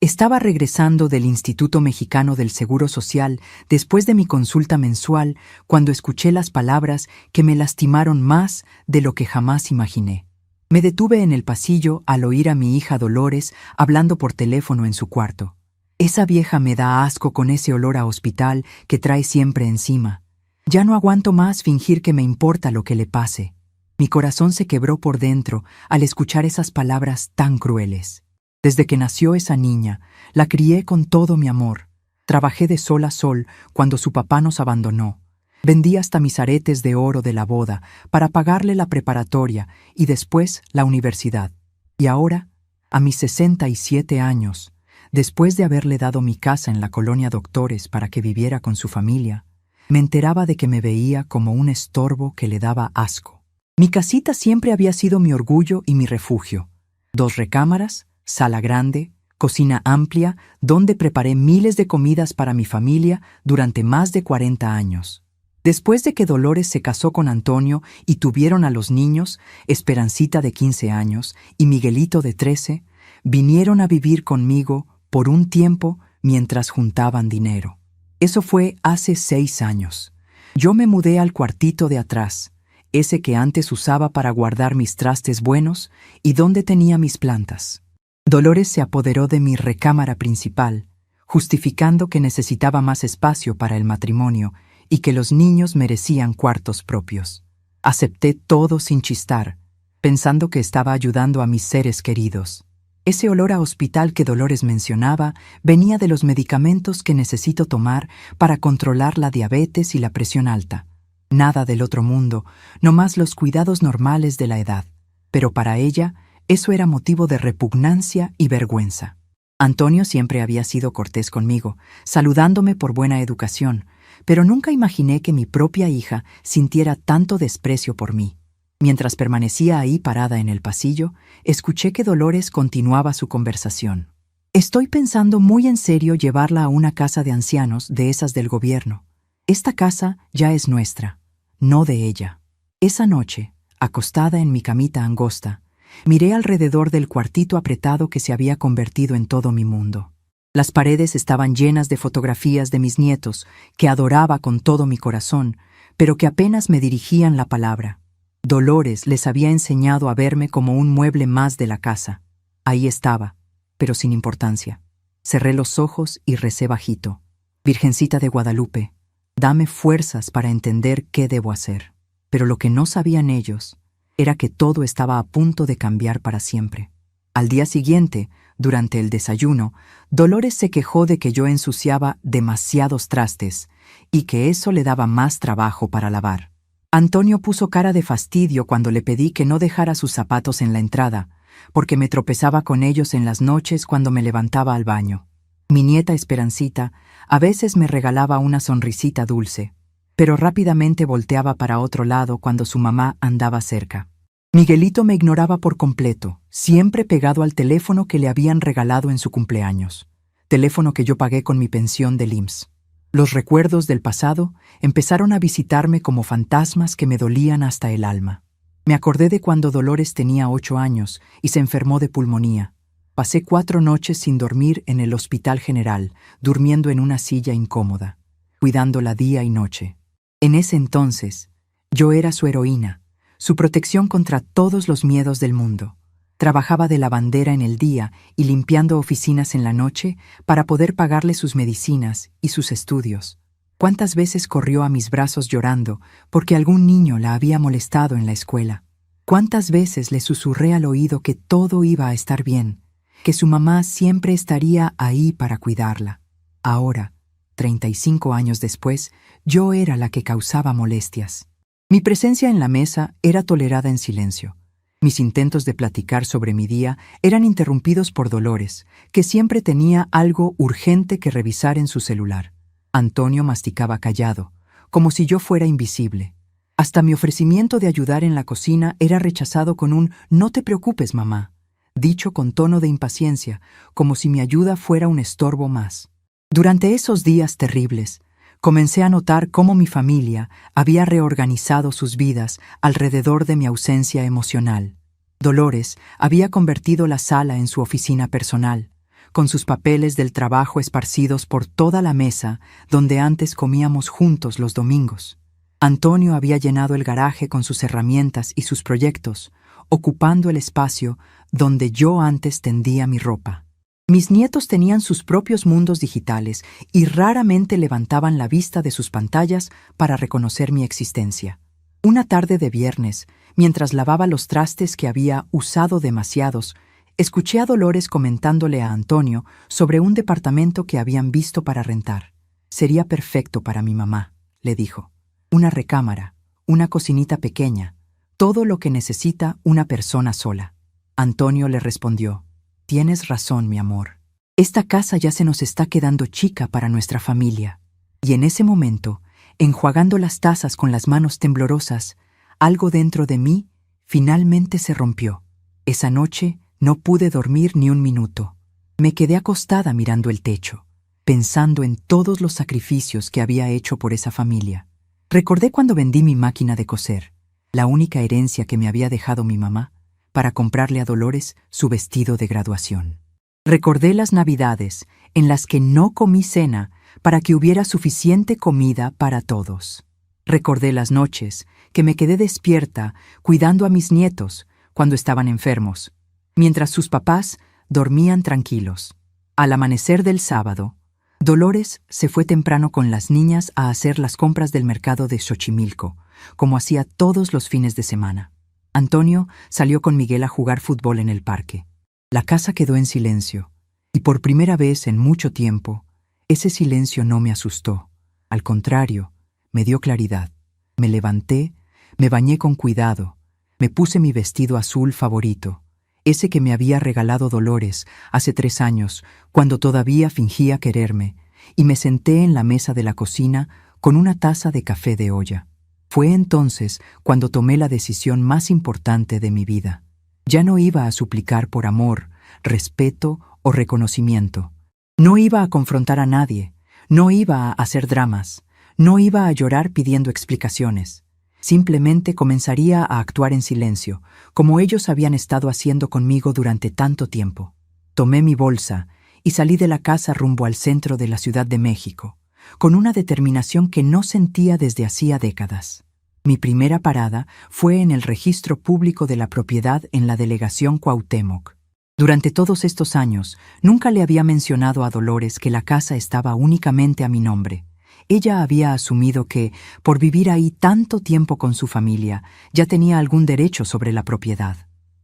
Estaba regresando del Instituto Mexicano del Seguro Social después de mi consulta mensual cuando escuché las palabras que me lastimaron más de lo que jamás imaginé. Me detuve en el pasillo al oír a mi hija Dolores hablando por teléfono en su cuarto. Esa vieja me da asco con ese olor a hospital que trae siempre encima. Ya no aguanto más fingir que me importa lo que le pase. Mi corazón se quebró por dentro al escuchar esas palabras tan crueles. Desde que nació esa niña, la crié con todo mi amor. Trabajé de sol a sol cuando su papá nos abandonó. Vendí hasta mis aretes de oro de la boda para pagarle la preparatoria y después la universidad. Y ahora, a mis 67 años, después de haberle dado mi casa en la colonia Doctores para que viviera con su familia, me enteraba de que me veía como un estorbo que le daba asco. Mi casita siempre había sido mi orgullo y mi refugio. 2 recámaras, sala grande, cocina amplia, donde preparé miles de comidas para mi familia durante más de 40 años. Después de que Dolores se casó con Antonio y tuvieron a los niños, Esperancita de 15 años y Miguelito de 13, vinieron a vivir conmigo por un tiempo mientras juntaban dinero. Eso fue hace 6 años. Yo me mudé al cuartito de atrás, ese que antes usaba para guardar mis trastes buenos y donde tenía mis plantas. Dolores se apoderó de mi recámara principal, justificando que necesitaba más espacio para el matrimonio y que los niños merecían cuartos propios. Acepté todo sin chistar, pensando que estaba ayudando a mis seres queridos. Ese olor a hospital que Dolores mencionaba venía de los medicamentos que necesito tomar para controlar la diabetes y la presión alta. Nada del otro mundo, nomás los cuidados normales de la edad. Pero para ella, eso era motivo de repugnancia y vergüenza. Antonio siempre había sido cortés conmigo, saludándome por buena educación, pero nunca imaginé que mi propia hija sintiera tanto desprecio por mí. Mientras permanecía ahí parada en el pasillo, escuché que Dolores continuaba su conversación. Estoy pensando muy en serio llevarla a una casa de ancianos de esas del gobierno. Esta casa ya es nuestra, no de ella. Esa noche, acostada en mi camita angosta, miré alrededor del cuartito apretado que se había convertido en todo mi mundo. Las paredes estaban llenas de fotografías de mis nietos, que adoraba con todo mi corazón, pero que apenas me dirigían la palabra. Dolores les había enseñado a verme como un mueble más de la casa. Ahí estaba, pero sin importancia. Cerré los ojos y recé bajito. Virgencita de Guadalupe, dame fuerzas para entender qué debo hacer. Pero lo que no sabían ellos era que todo estaba a punto de cambiar para siempre. Al día siguiente, durante el desayuno, Dolores se quejó de que yo ensuciaba demasiados trastes y que eso le daba más trabajo para lavar. Antonio puso cara de fastidio cuando le pedí que no dejara sus zapatos en la entrada, porque me tropezaba con ellos en las noches cuando me levantaba al baño. Mi nieta Esperancita a veces me regalaba una sonrisita dulce, pero rápidamente volteaba para otro lado cuando su mamá andaba cerca. Miguelito me ignoraba por completo, siempre pegado al teléfono que le habían regalado en su cumpleaños, teléfono que yo pagué con mi pensión del IMSS. Los recuerdos del pasado empezaron a visitarme como fantasmas que me dolían hasta el alma. Me acordé de cuando Dolores tenía 8 años y se enfermó de pulmonía. Pasé 4 noches sin dormir en el Hospital General, durmiendo en una silla incómoda, cuidándola día y noche. En ese entonces, yo era su heroína, su protección contra todos los miedos del mundo. Trabajaba de lavandera en el día y limpiando oficinas en la noche para poder pagarle sus medicinas y sus estudios. ¿Cuántas veces corrió a mis brazos llorando porque algún niño la había molestado en la escuela? ¿Cuántas veces le susurré al oído que todo iba a estar bien, que su mamá siempre estaría ahí para cuidarla? Ahora, 35 años después, yo era la que causaba molestias. Mi presencia en la mesa era tolerada en silencio. Mis intentos de platicar sobre mi día eran interrumpidos por Dolores, que siempre tenía algo urgente que revisar en su celular. Antonio masticaba callado, como si yo fuera invisible. Hasta mi ofrecimiento de ayudar en la cocina era rechazado con un «No te preocupes, mamá», dicho con tono de impaciencia, como si mi ayuda fuera un estorbo más. Durante esos días terribles, comencé a notar cómo mi familia había reorganizado sus vidas alrededor de mi ausencia emocional. Dolores había convertido la sala en su oficina personal, con sus papeles del trabajo esparcidos por toda la mesa donde antes comíamos juntos los domingos. Antonio había llenado el garaje con sus herramientas y sus proyectos, ocupando el espacio donde yo antes tendía mi ropa. Mis nietos tenían sus propios mundos digitales y raramente levantaban la vista de sus pantallas para reconocer mi existencia. Una tarde de viernes, mientras lavaba los trastes que había usado demasiados, escuché a Dolores comentándole a Antonio sobre un departamento que habían visto para rentar. Sería perfecto para mi mamá, le dijo. Una recámara, una cocinita pequeña, todo lo que necesita una persona sola. Antonio le respondió: tienes razón, mi amor. Esta casa ya se nos está quedando chica para nuestra familia. Y en ese momento, enjuagando las tazas con las manos temblorosas, algo dentro de mí finalmente se rompió. Esa noche no pude dormir ni un minuto. Me quedé acostada mirando el techo, pensando en todos los sacrificios que había hecho por esa familia. Recordé cuando vendí mi máquina de coser, la única herencia que me había dejado mi mamá, para comprarle a Dolores su vestido de graduación. Recordé las Navidades en las que no comí cena para que hubiera suficiente comida para todos. Recordé las noches que me quedé despierta cuidando a mis nietos cuando estaban enfermos, mientras sus papás dormían tranquilos. Al amanecer del sábado, Dolores se fue temprano con las niñas a hacer las compras del mercado de Xochimilco, como hacía todos los fines de semana. Antonio salió con Miguel a jugar fútbol en el parque. La casa quedó en silencio, y por primera vez en mucho tiempo, ese silencio no me asustó. Al contrario, me dio claridad. Me levanté, me bañé con cuidado, me puse mi vestido azul favorito, ese que me había regalado Dolores hace 3 años, cuando todavía fingía quererme, y me senté en la mesa de la cocina con una taza de café de olla. Fue entonces cuando tomé la decisión más importante de mi vida. Ya no iba a suplicar por amor, respeto o reconocimiento. No iba a confrontar a nadie, no iba a hacer dramas, no iba a llorar pidiendo explicaciones. Simplemente comenzaría a actuar en silencio, como ellos habían estado haciendo conmigo durante tanto tiempo. Tomé mi bolsa y salí de la casa rumbo al centro de la Ciudad de México, con una determinación que no sentía desde hacía décadas. Mi primera parada fue en el registro público de la propiedad en la delegación Cuauhtémoc. Durante todos estos años, nunca le había mencionado a Dolores que la casa estaba únicamente a mi nombre. Ella había asumido que, por vivir ahí tanto tiempo con su familia, ya tenía algún derecho sobre la propiedad.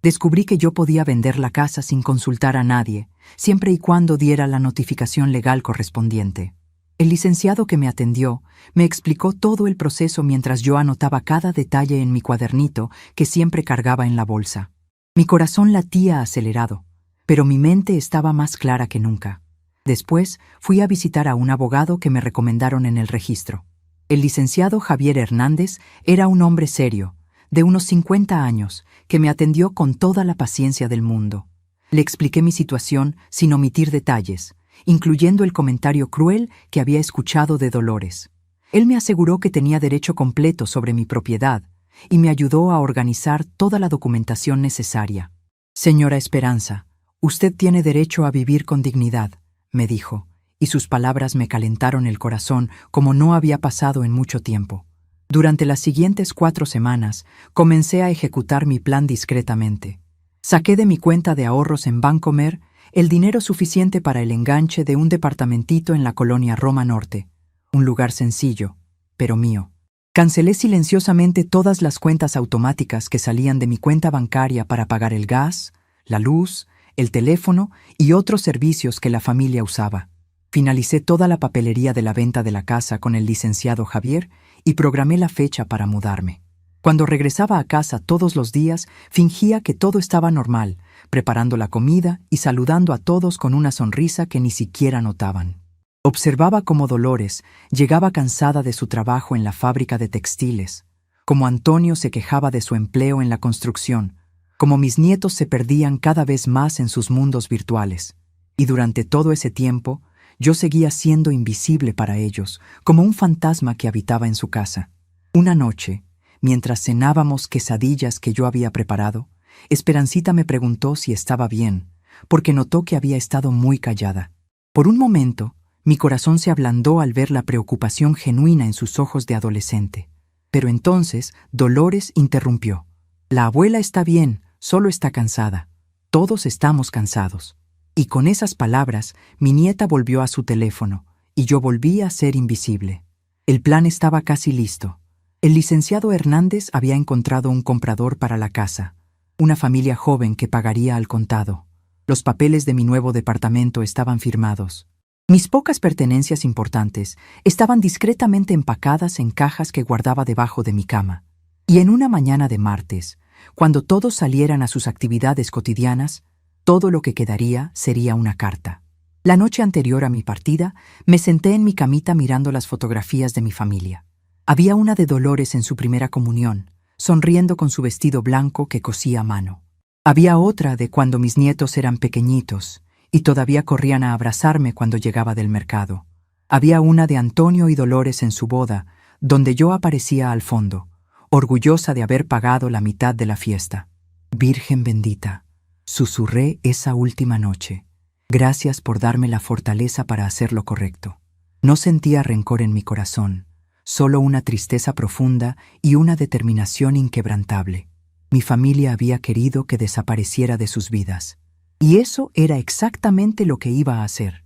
Descubrí que yo podía vender la casa sin consultar a nadie, siempre y cuando diera la notificación legal correspondiente. El licenciado que me atendió me explicó todo el proceso mientras yo anotaba cada detalle en mi cuadernito que siempre cargaba en la bolsa. Mi corazón latía acelerado, pero mi mente estaba más clara que nunca. Después fui a visitar a un abogado que me recomendaron en el registro. El licenciado Javier Hernández era un hombre serio, de unos 50 años, que me atendió con toda la paciencia del mundo. Le expliqué mi situación sin omitir detalles, incluyendo el comentario cruel que había escuchado de Dolores. Él me aseguró que tenía derecho completo sobre mi propiedad y me ayudó a organizar toda la documentación necesaria. Señora Esperanza, usted tiene derecho a vivir con dignidad, me dijo, y sus palabras me calentaron el corazón como no había pasado en mucho tiempo. Durante las siguientes 4 semanas, comencé a ejecutar mi plan discretamente. Saqué de mi cuenta de ahorros en Bancomer el dinero suficiente para el enganche de un departamentito en la colonia Roma Norte, un lugar sencillo, pero mío. Cancelé silenciosamente todas las cuentas automáticas que salían de mi cuenta bancaria para pagar el gas, la luz, el teléfono y otros servicios que la familia usaba. Finalicé toda la papelería de la venta de la casa con el licenciado Javier y programé la fecha para mudarme. Cuando regresaba a casa todos los días, fingía que todo estaba normal, preparando la comida y saludando a todos con una sonrisa que ni siquiera notaban. Observaba cómo Dolores llegaba cansada de su trabajo en la fábrica de textiles, cómo Antonio se quejaba de su empleo en la construcción, cómo mis nietos se perdían cada vez más en sus mundos virtuales. Y durante todo ese tiempo, yo seguía siendo invisible para ellos, como un fantasma que habitaba en su casa. Una noche, mientras cenábamos quesadillas que yo había preparado, Esperancita me preguntó si estaba bien, porque notó que había estado muy callada. Por un momento, mi corazón se ablandó al ver la preocupación genuina en sus ojos de adolescente. Pero entonces Dolores interrumpió. La abuela está bien, solo está cansada. Todos estamos cansados. Y con esas palabras, mi nieta volvió a su teléfono, y yo volví a ser invisible. El plan estaba casi listo. El licenciado Hernández había encontrado un comprador para la casa, una familia joven que pagaría al contado. Los papeles de mi nuevo departamento estaban firmados. Mis pocas pertenencias importantes estaban discretamente empacadas en cajas que guardaba debajo de mi cama. Y en una mañana de martes, cuando todos salieran a sus actividades cotidianas, todo lo que quedaría sería una carta. La noche anterior a mi partida, me senté en mi camita mirando las fotografías de mi familia. Había una de Dolores en su primera comunión, sonriendo con su vestido blanco que cosía a mano. Había otra de cuando mis nietos eran pequeñitos y todavía corrían a abrazarme cuando llegaba del mercado. Había una de Antonio y Dolores en su boda, donde yo aparecía al fondo, orgullosa de haber pagado la mitad de la fiesta. Virgen bendita, susurré esa última noche. Gracias por darme la fortaleza para hacer lo correcto. No sentía rencor en mi corazón, solo una tristeza profunda y una determinación inquebrantable. Mi familia había querido que desapareciera de sus vidas. Y eso era exactamente lo que iba a hacer,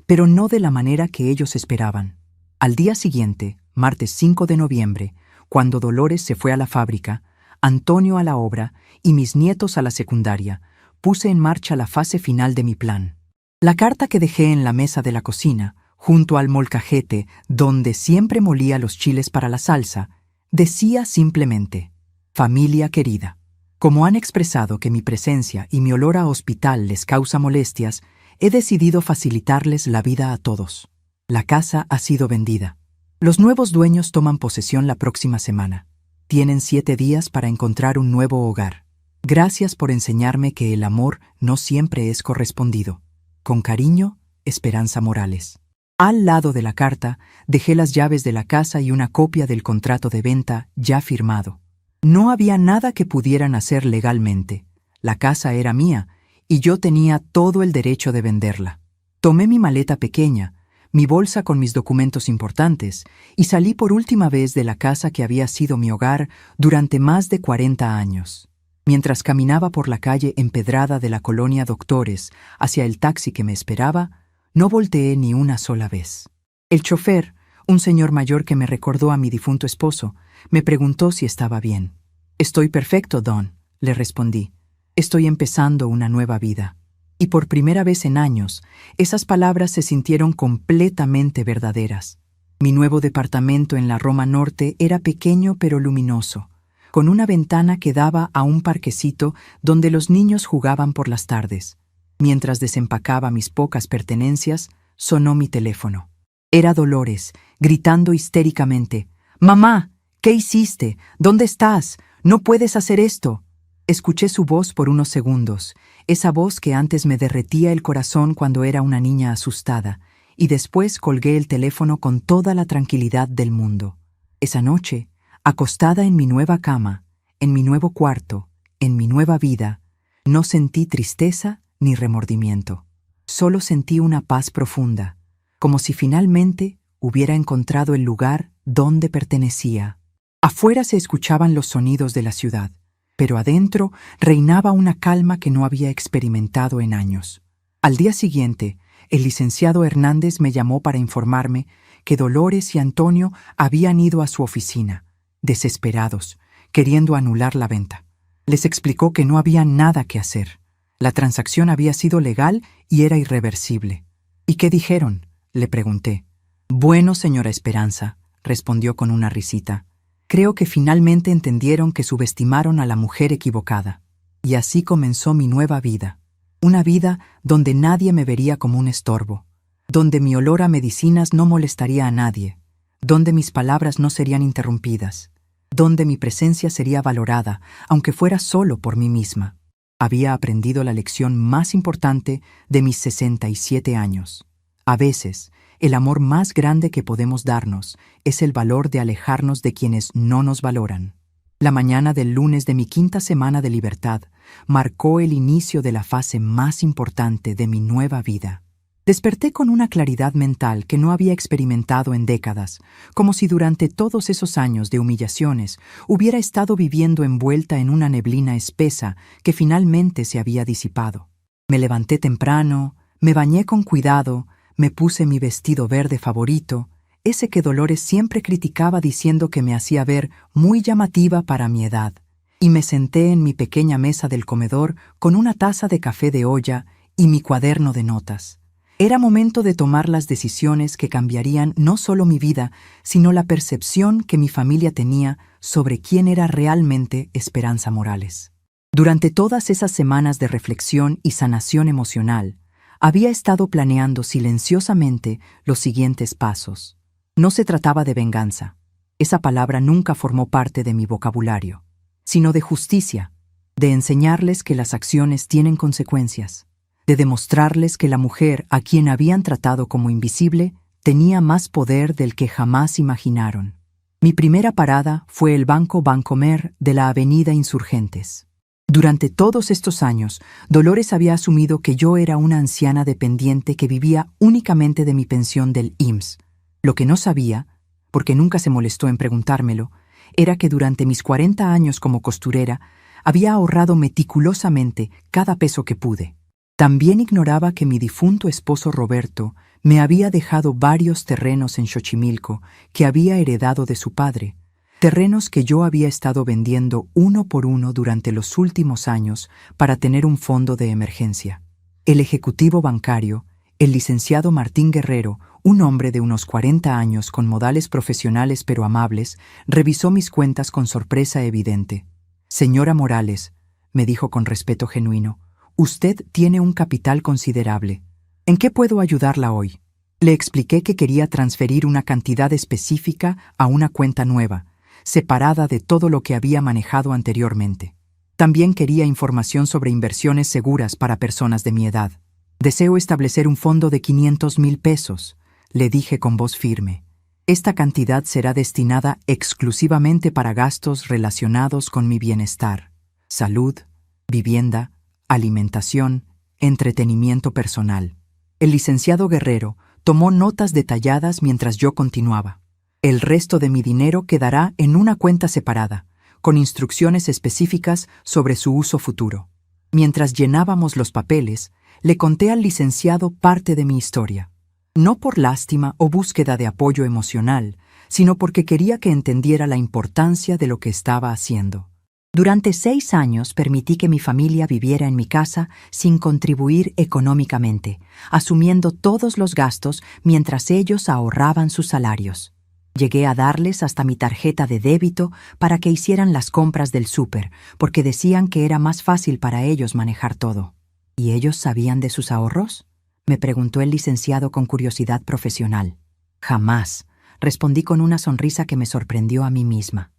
pero no de la manera que ellos esperaban. Al día siguiente, martes 5 de noviembre, cuando Dolores se fue a la fábrica, Antonio a la obra y mis nietos a la secundaria, puse en marcha la fase final de mi plan. La carta que dejé en la mesa de la cocina, junto al molcajete donde siempre molía los chiles para la salsa, decía simplemente: familia querida, como han expresado que mi presencia y mi olor a hospital les causa molestias, he decidido facilitarles la vida a todos. La casa ha sido vendida. Los nuevos dueños toman posesión la próxima semana. Tienen 7 días para encontrar un nuevo hogar. Gracias por enseñarme que el amor no siempre es correspondido. Con cariño, Esperanza Morales. Al lado de la carta, dejé las llaves de la casa y una copia del contrato de venta ya firmado. No había nada que pudieran hacer legalmente. La casa era mía y yo tenía todo el derecho de venderla. Tomé mi maleta pequeña, mi bolsa con mis documentos importantes, y salí por última vez de la casa que había sido mi hogar durante más de 40 años. Mientras caminaba por la calle empedrada de la colonia Doctores hacia el taxi que me esperaba, no volteé ni una sola vez. El chofer, un señor mayor que me recordó a mi difunto esposo, me preguntó si estaba bien. «Estoy perfecto, Don», le respondí. «Estoy empezando una nueva vida». Y por primera vez en años, esas palabras se sintieron completamente verdaderas. Mi nuevo departamento en la Roma Norte era pequeño pero luminoso, con una ventana que daba a un parquecito donde los niños jugaban por las tardes. Mientras desempacaba mis pocas pertenencias, sonó mi teléfono. Era Dolores, gritando histéricamente: «¡Mamá! ¿Qué hiciste? ¿Dónde estás? ¡No puedes hacer esto!». Escuché su voz por unos segundos, esa voz que antes me derretía el corazón cuando era una niña asustada, y después colgué el teléfono con toda la tranquilidad del mundo. Esa noche, acostada en mi nueva cama, en mi nuevo cuarto, en mi nueva vida, no sentí tristeza ni remordimiento. Solo sentí una paz profunda, como si finalmente hubiera encontrado el lugar donde pertenecía. Afuera se escuchaban los sonidos de la ciudad, pero adentro reinaba una calma que no había experimentado en años. Al día siguiente, el licenciado Hernández me llamó para informarme que Dolores y Antonio habían ido a su oficina, desesperados, queriendo anular la venta. Les explicó que no había nada que hacer. La transacción había sido legal y era irreversible. «¿Y qué dijeron?», le pregunté. «Bueno, señora Esperanza», respondió con una risita. «Creo que finalmente entendieron que subestimaron a la mujer equivocada». Y así comenzó mi nueva vida. Una vida donde nadie me vería como un estorbo, donde mi olor a medicinas no molestaría a nadie, donde mis palabras no serían interrumpidas, donde mi presencia sería valorada, aunque fuera solo por mí misma. Había aprendido la lección más importante de mis 67 años. A veces, el amor más grande que podemos darnos es el valor de alejarnos de quienes no nos valoran. La mañana del lunes de mi 5ª semana de libertad, marcó el inicio de la fase más importante de mi nueva vida. Desperté con una claridad mental que no había experimentado en décadas, como si durante todos esos años de humillaciones hubiera estado viviendo envuelta en una neblina espesa que finalmente se había disipado. Me levanté temprano, me bañé con cuidado, me puse mi vestido verde favorito, ese que Dolores siempre criticaba diciendo que me hacía ver muy llamativa para mi edad, y me senté en mi pequeña mesa del comedor con una taza de café de olla y mi cuaderno de notas. Era momento de tomar las decisiones que cambiarían no solo mi vida, sino la percepción que mi familia tenía sobre quién era realmente Esperanza Morales. Durante todas esas semanas de reflexión y sanación emocional, había estado planeando silenciosamente los siguientes pasos. No se trataba de venganza. Esa palabra nunca formó parte de mi vocabulario, sino de justicia, de enseñarles que las acciones tienen consecuencias, de demostrarles que la mujer a quien habían tratado como invisible tenía más poder del que jamás imaginaron. Mi primera parada fue el Banco Bancomer de la Avenida Insurgentes. Durante todos estos años, Dolores había asumido que yo era una anciana dependiente que vivía únicamente de mi pensión del IMSS. Lo que no sabía, porque nunca se molestó en preguntármelo, era que durante mis 40 años como costurera había ahorrado meticulosamente cada peso que pude. También ignoraba que mi difunto esposo Roberto me había dejado varios terrenos en Xochimilco que había heredado de su padre, terrenos que yo había estado vendiendo uno por uno durante los últimos años para tener un fondo de emergencia. El ejecutivo bancario, el licenciado Martín Guerrero, un hombre de unos 40 años con modales profesionales pero amables, revisó mis cuentas con sorpresa evidente. «Señora Morales», me dijo con respeto genuino, «usted tiene un capital considerable. ¿En qué puedo ayudarla hoy?» Le expliqué que quería transferir una cantidad específica a una cuenta nueva, separada de todo lo que había manejado anteriormente. También quería información sobre inversiones seguras para personas de mi edad. «Deseo establecer un fondo de 500,000 pesos», le dije con voz firme. «Esta cantidad será destinada exclusivamente para gastos relacionados con mi bienestar, salud, vivienda, alimentación, entretenimiento personal». El licenciado Guerrero tomó notas detalladas mientras yo continuaba. «El resto de mi dinero quedará en una cuenta separada, con instrucciones específicas sobre su uso futuro». Mientras llenábamos los papeles, le conté al licenciado parte de mi historia. No por lástima o búsqueda de apoyo emocional, sino porque quería que entendiera la importancia de lo que estaba haciendo. Durante 6 años permití que mi familia viviera en mi casa sin contribuir económicamente, asumiendo todos los gastos mientras ellos ahorraban sus salarios. Llegué a darles hasta mi tarjeta de débito para que hicieran las compras del súper, porque decían que era más fácil para ellos manejar todo. ¿Y ellos sabían de sus ahorros?, me preguntó el licenciado con curiosidad profesional. «Jamás», respondí con una sonrisa que me sorprendió a mí misma.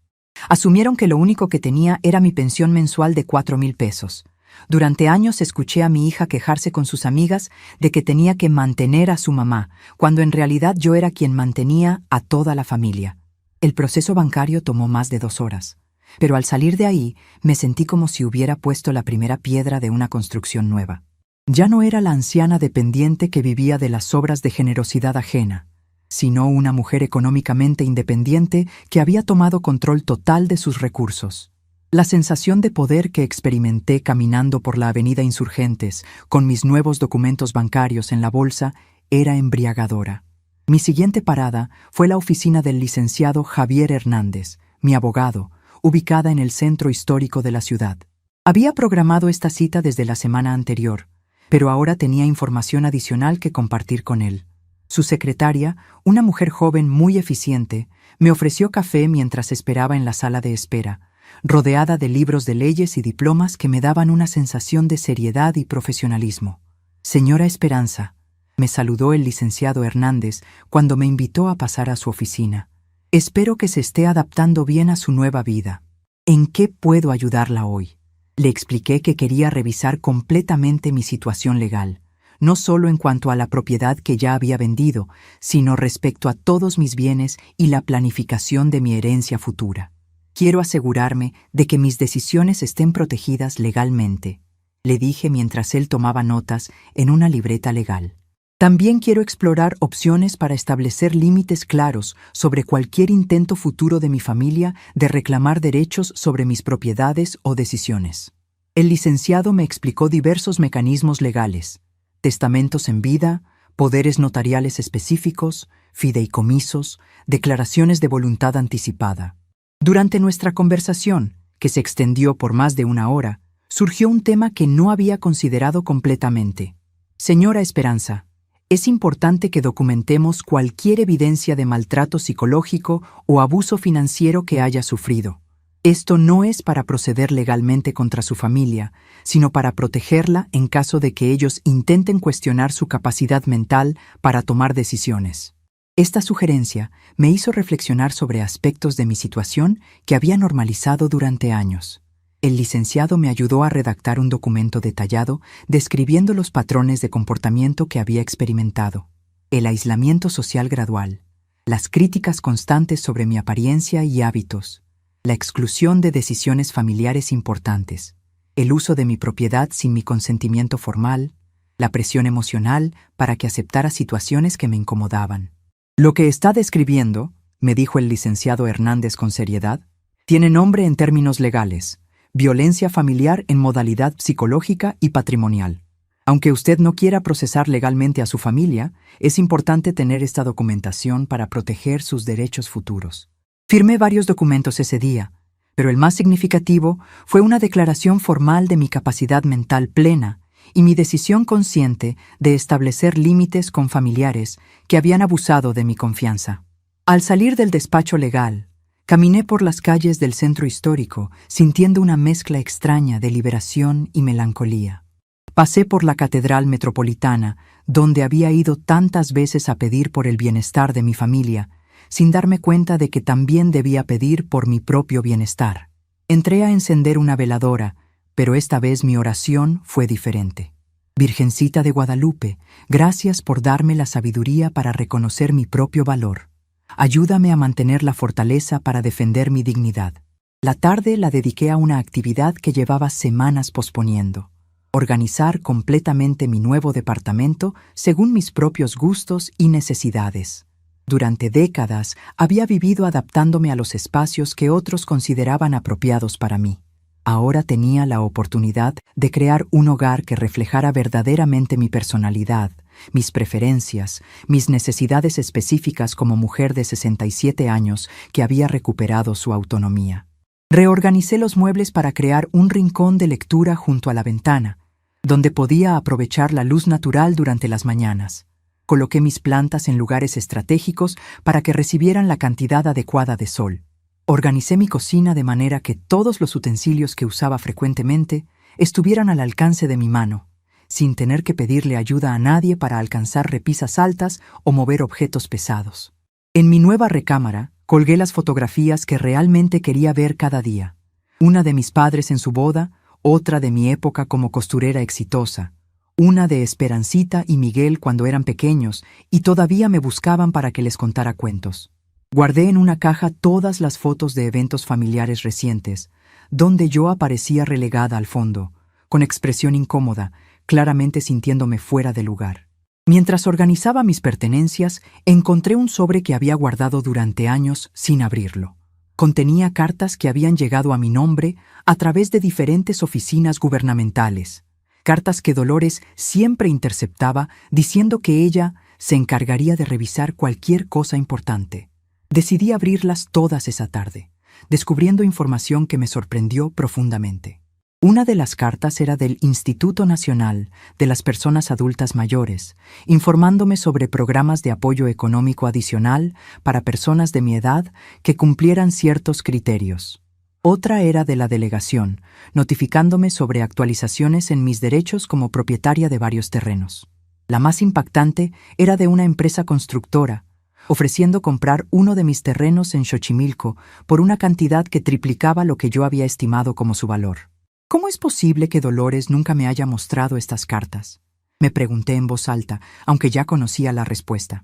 Asumieron que lo único que tenía era mi pensión mensual de 4,000 pesos. Durante años escuché a mi hija quejarse con sus amigas de que tenía que mantener a su mamá, cuando en realidad yo era quien mantenía a toda la familia. El proceso bancario tomó más de 2 horas, pero al salir de ahí me sentí como si hubiera puesto la primera piedra de una construcción nueva. Ya no era la anciana dependiente que vivía de las obras de generosidad ajena, sino una mujer económicamente independiente que había tomado control total de sus recursos. La sensación de poder que experimenté caminando por la avenida Insurgentes, con mis nuevos documentos bancarios en la bolsa, era embriagadora. Mi siguiente parada fue la oficina del licenciado Javier Hernández, mi abogado, ubicada en el centro histórico de la ciudad. Había programado esta cita desde la semana anterior, pero ahora tenía información adicional que compartir con él. Su secretaria, una mujer joven muy eficiente, me ofreció café mientras esperaba en la sala de espera, rodeada de libros de leyes y diplomas que me daban una sensación de seriedad y profesionalismo. «Señora Esperanza», me saludó el licenciado Hernández cuando me invitó a pasar a su oficina. «Espero que se esté adaptando bien a su nueva vida. ¿En qué puedo ayudarla hoy?». Le expliqué que quería revisar completamente mi situación legal, no solo en cuanto a la propiedad que ya había vendido, sino respecto a todos mis bienes y la planificación de mi herencia futura. Quiero asegurarme de que mis decisiones estén protegidas legalmente, le dije mientras él tomaba notas en una libreta legal. También quiero explorar opciones para establecer límites claros sobre cualquier intento futuro de mi familia de reclamar derechos sobre mis propiedades o decisiones. El licenciado me explicó diversos mecanismos legales: testamentos en vida, poderes notariales específicos, fideicomisos, declaraciones de voluntad anticipada. Durante nuestra conversación, que se extendió por más de una hora, surgió un tema que no había considerado completamente. Señora Esperanza, es importante que documentemos cualquier evidencia de maltrato psicológico o abuso financiero que haya sufrido. Esto no es para proceder legalmente contra su familia, sino para protegerla en caso de que ellos intenten cuestionar su capacidad mental para tomar decisiones. Esta sugerencia me hizo reflexionar sobre aspectos de mi situación que había normalizado durante años. El licenciado me ayudó a redactar un documento detallado describiendo los patrones de comportamiento que había experimentado, el aislamiento social gradual, las críticas constantes sobre mi apariencia y hábitos, la exclusión de decisiones familiares importantes, el uso de mi propiedad sin mi consentimiento formal, la presión emocional para que aceptara situaciones que me incomodaban. Lo que está describiendo, me dijo el licenciado Hernández con seriedad, tiene nombre en términos legales: violencia familiar en modalidad psicológica y patrimonial. Aunque usted no quiera procesar legalmente a su familia, es importante tener esta documentación para proteger sus derechos futuros. Firmé varios documentos ese día, pero el más significativo fue una declaración formal de mi capacidad mental plena y mi decisión consciente de establecer límites con familiares que habían abusado de mi confianza. Al salir del despacho legal, caminé por las calles del centro histórico sintiendo una mezcla extraña de liberación y melancolía. Pasé por la Catedral Metropolitana, donde había ido tantas veces a pedir por el bienestar de mi familia, sin darme cuenta de que también debía pedir por mi propio bienestar. Entré a encender una veladora, pero esta vez mi oración fue diferente. Virgencita de Guadalupe, gracias por darme la sabiduría para reconocer mi propio valor. Ayúdame a mantener la fortaleza para defender mi dignidad. La tarde la dediqué a una actividad que llevaba semanas posponiendo: organizar completamente mi nuevo departamento según mis propios gustos y necesidades. Durante décadas había vivido adaptándome a los espacios que otros consideraban apropiados para mí. Ahora tenía la oportunidad de crear un hogar que reflejara verdaderamente mi personalidad, mis preferencias, mis necesidades específicas como mujer de 67 años que había recuperado su autonomía. Reorganicé los muebles para crear un rincón de lectura junto a la ventana, donde podía aprovechar la luz natural durante las mañanas. Coloqué mis plantas en lugares estratégicos para que recibieran la cantidad adecuada de sol. Organicé mi cocina de manera que todos los utensilios que usaba frecuentemente estuvieran al alcance de mi mano, sin tener que pedirle ayuda a nadie para alcanzar repisas altas o mover objetos pesados. En mi nueva recámara colgué las fotografías que realmente quería ver cada día: una de mis padres en su boda, otra de mi época como costurera exitosa, una de Esperancita y Miguel cuando eran pequeños y todavía me buscaban para que les contara cuentos. Guardé en una caja todas las fotos de eventos familiares recientes, donde yo aparecía relegada al fondo, con expresión incómoda, claramente sintiéndome fuera de lugar. Mientras organizaba mis pertenencias, encontré un sobre que había guardado durante años sin abrirlo. Contenía cartas que habían llegado a mi nombre a través de diferentes oficinas gubernamentales, cartas que Dolores siempre interceptaba diciendo que ella se encargaría de revisar cualquier cosa importante. Decidí abrirlas todas esa tarde, descubriendo información que me sorprendió profundamente. Una de las cartas era del Instituto Nacional de las Personas Adultas Mayores, informándome sobre programas de apoyo económico adicional para personas de mi edad que cumplieran ciertos criterios. Otra era de la delegación, notificándome sobre actualizaciones en mis derechos como propietaria de varios terrenos. La más impactante era de una empresa constructora, ofreciendo comprar uno de mis terrenos en Xochimilco por una cantidad que triplicaba lo que yo había estimado como su valor. ¿Cómo es posible que Dolores nunca me haya mostrado estas cartas?, me pregunté en voz alta, aunque ya conocía la respuesta.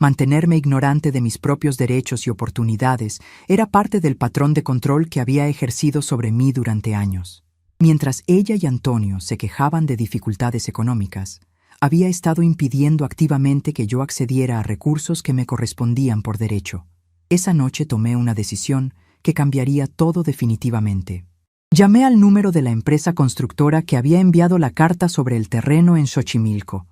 Mantenerme ignorante de mis propios derechos y oportunidades era parte del patrón de control que había ejercido sobre mí durante años. Mientras ella y Antonio se quejaban de dificultades económicas, había estado impidiendo activamente que yo accediera a recursos que me correspondían por derecho. Esa noche tomé una decisión que cambiaría todo definitivamente. Llamé al número de la empresa constructora que había enviado la carta sobre el terreno en Xochimilco.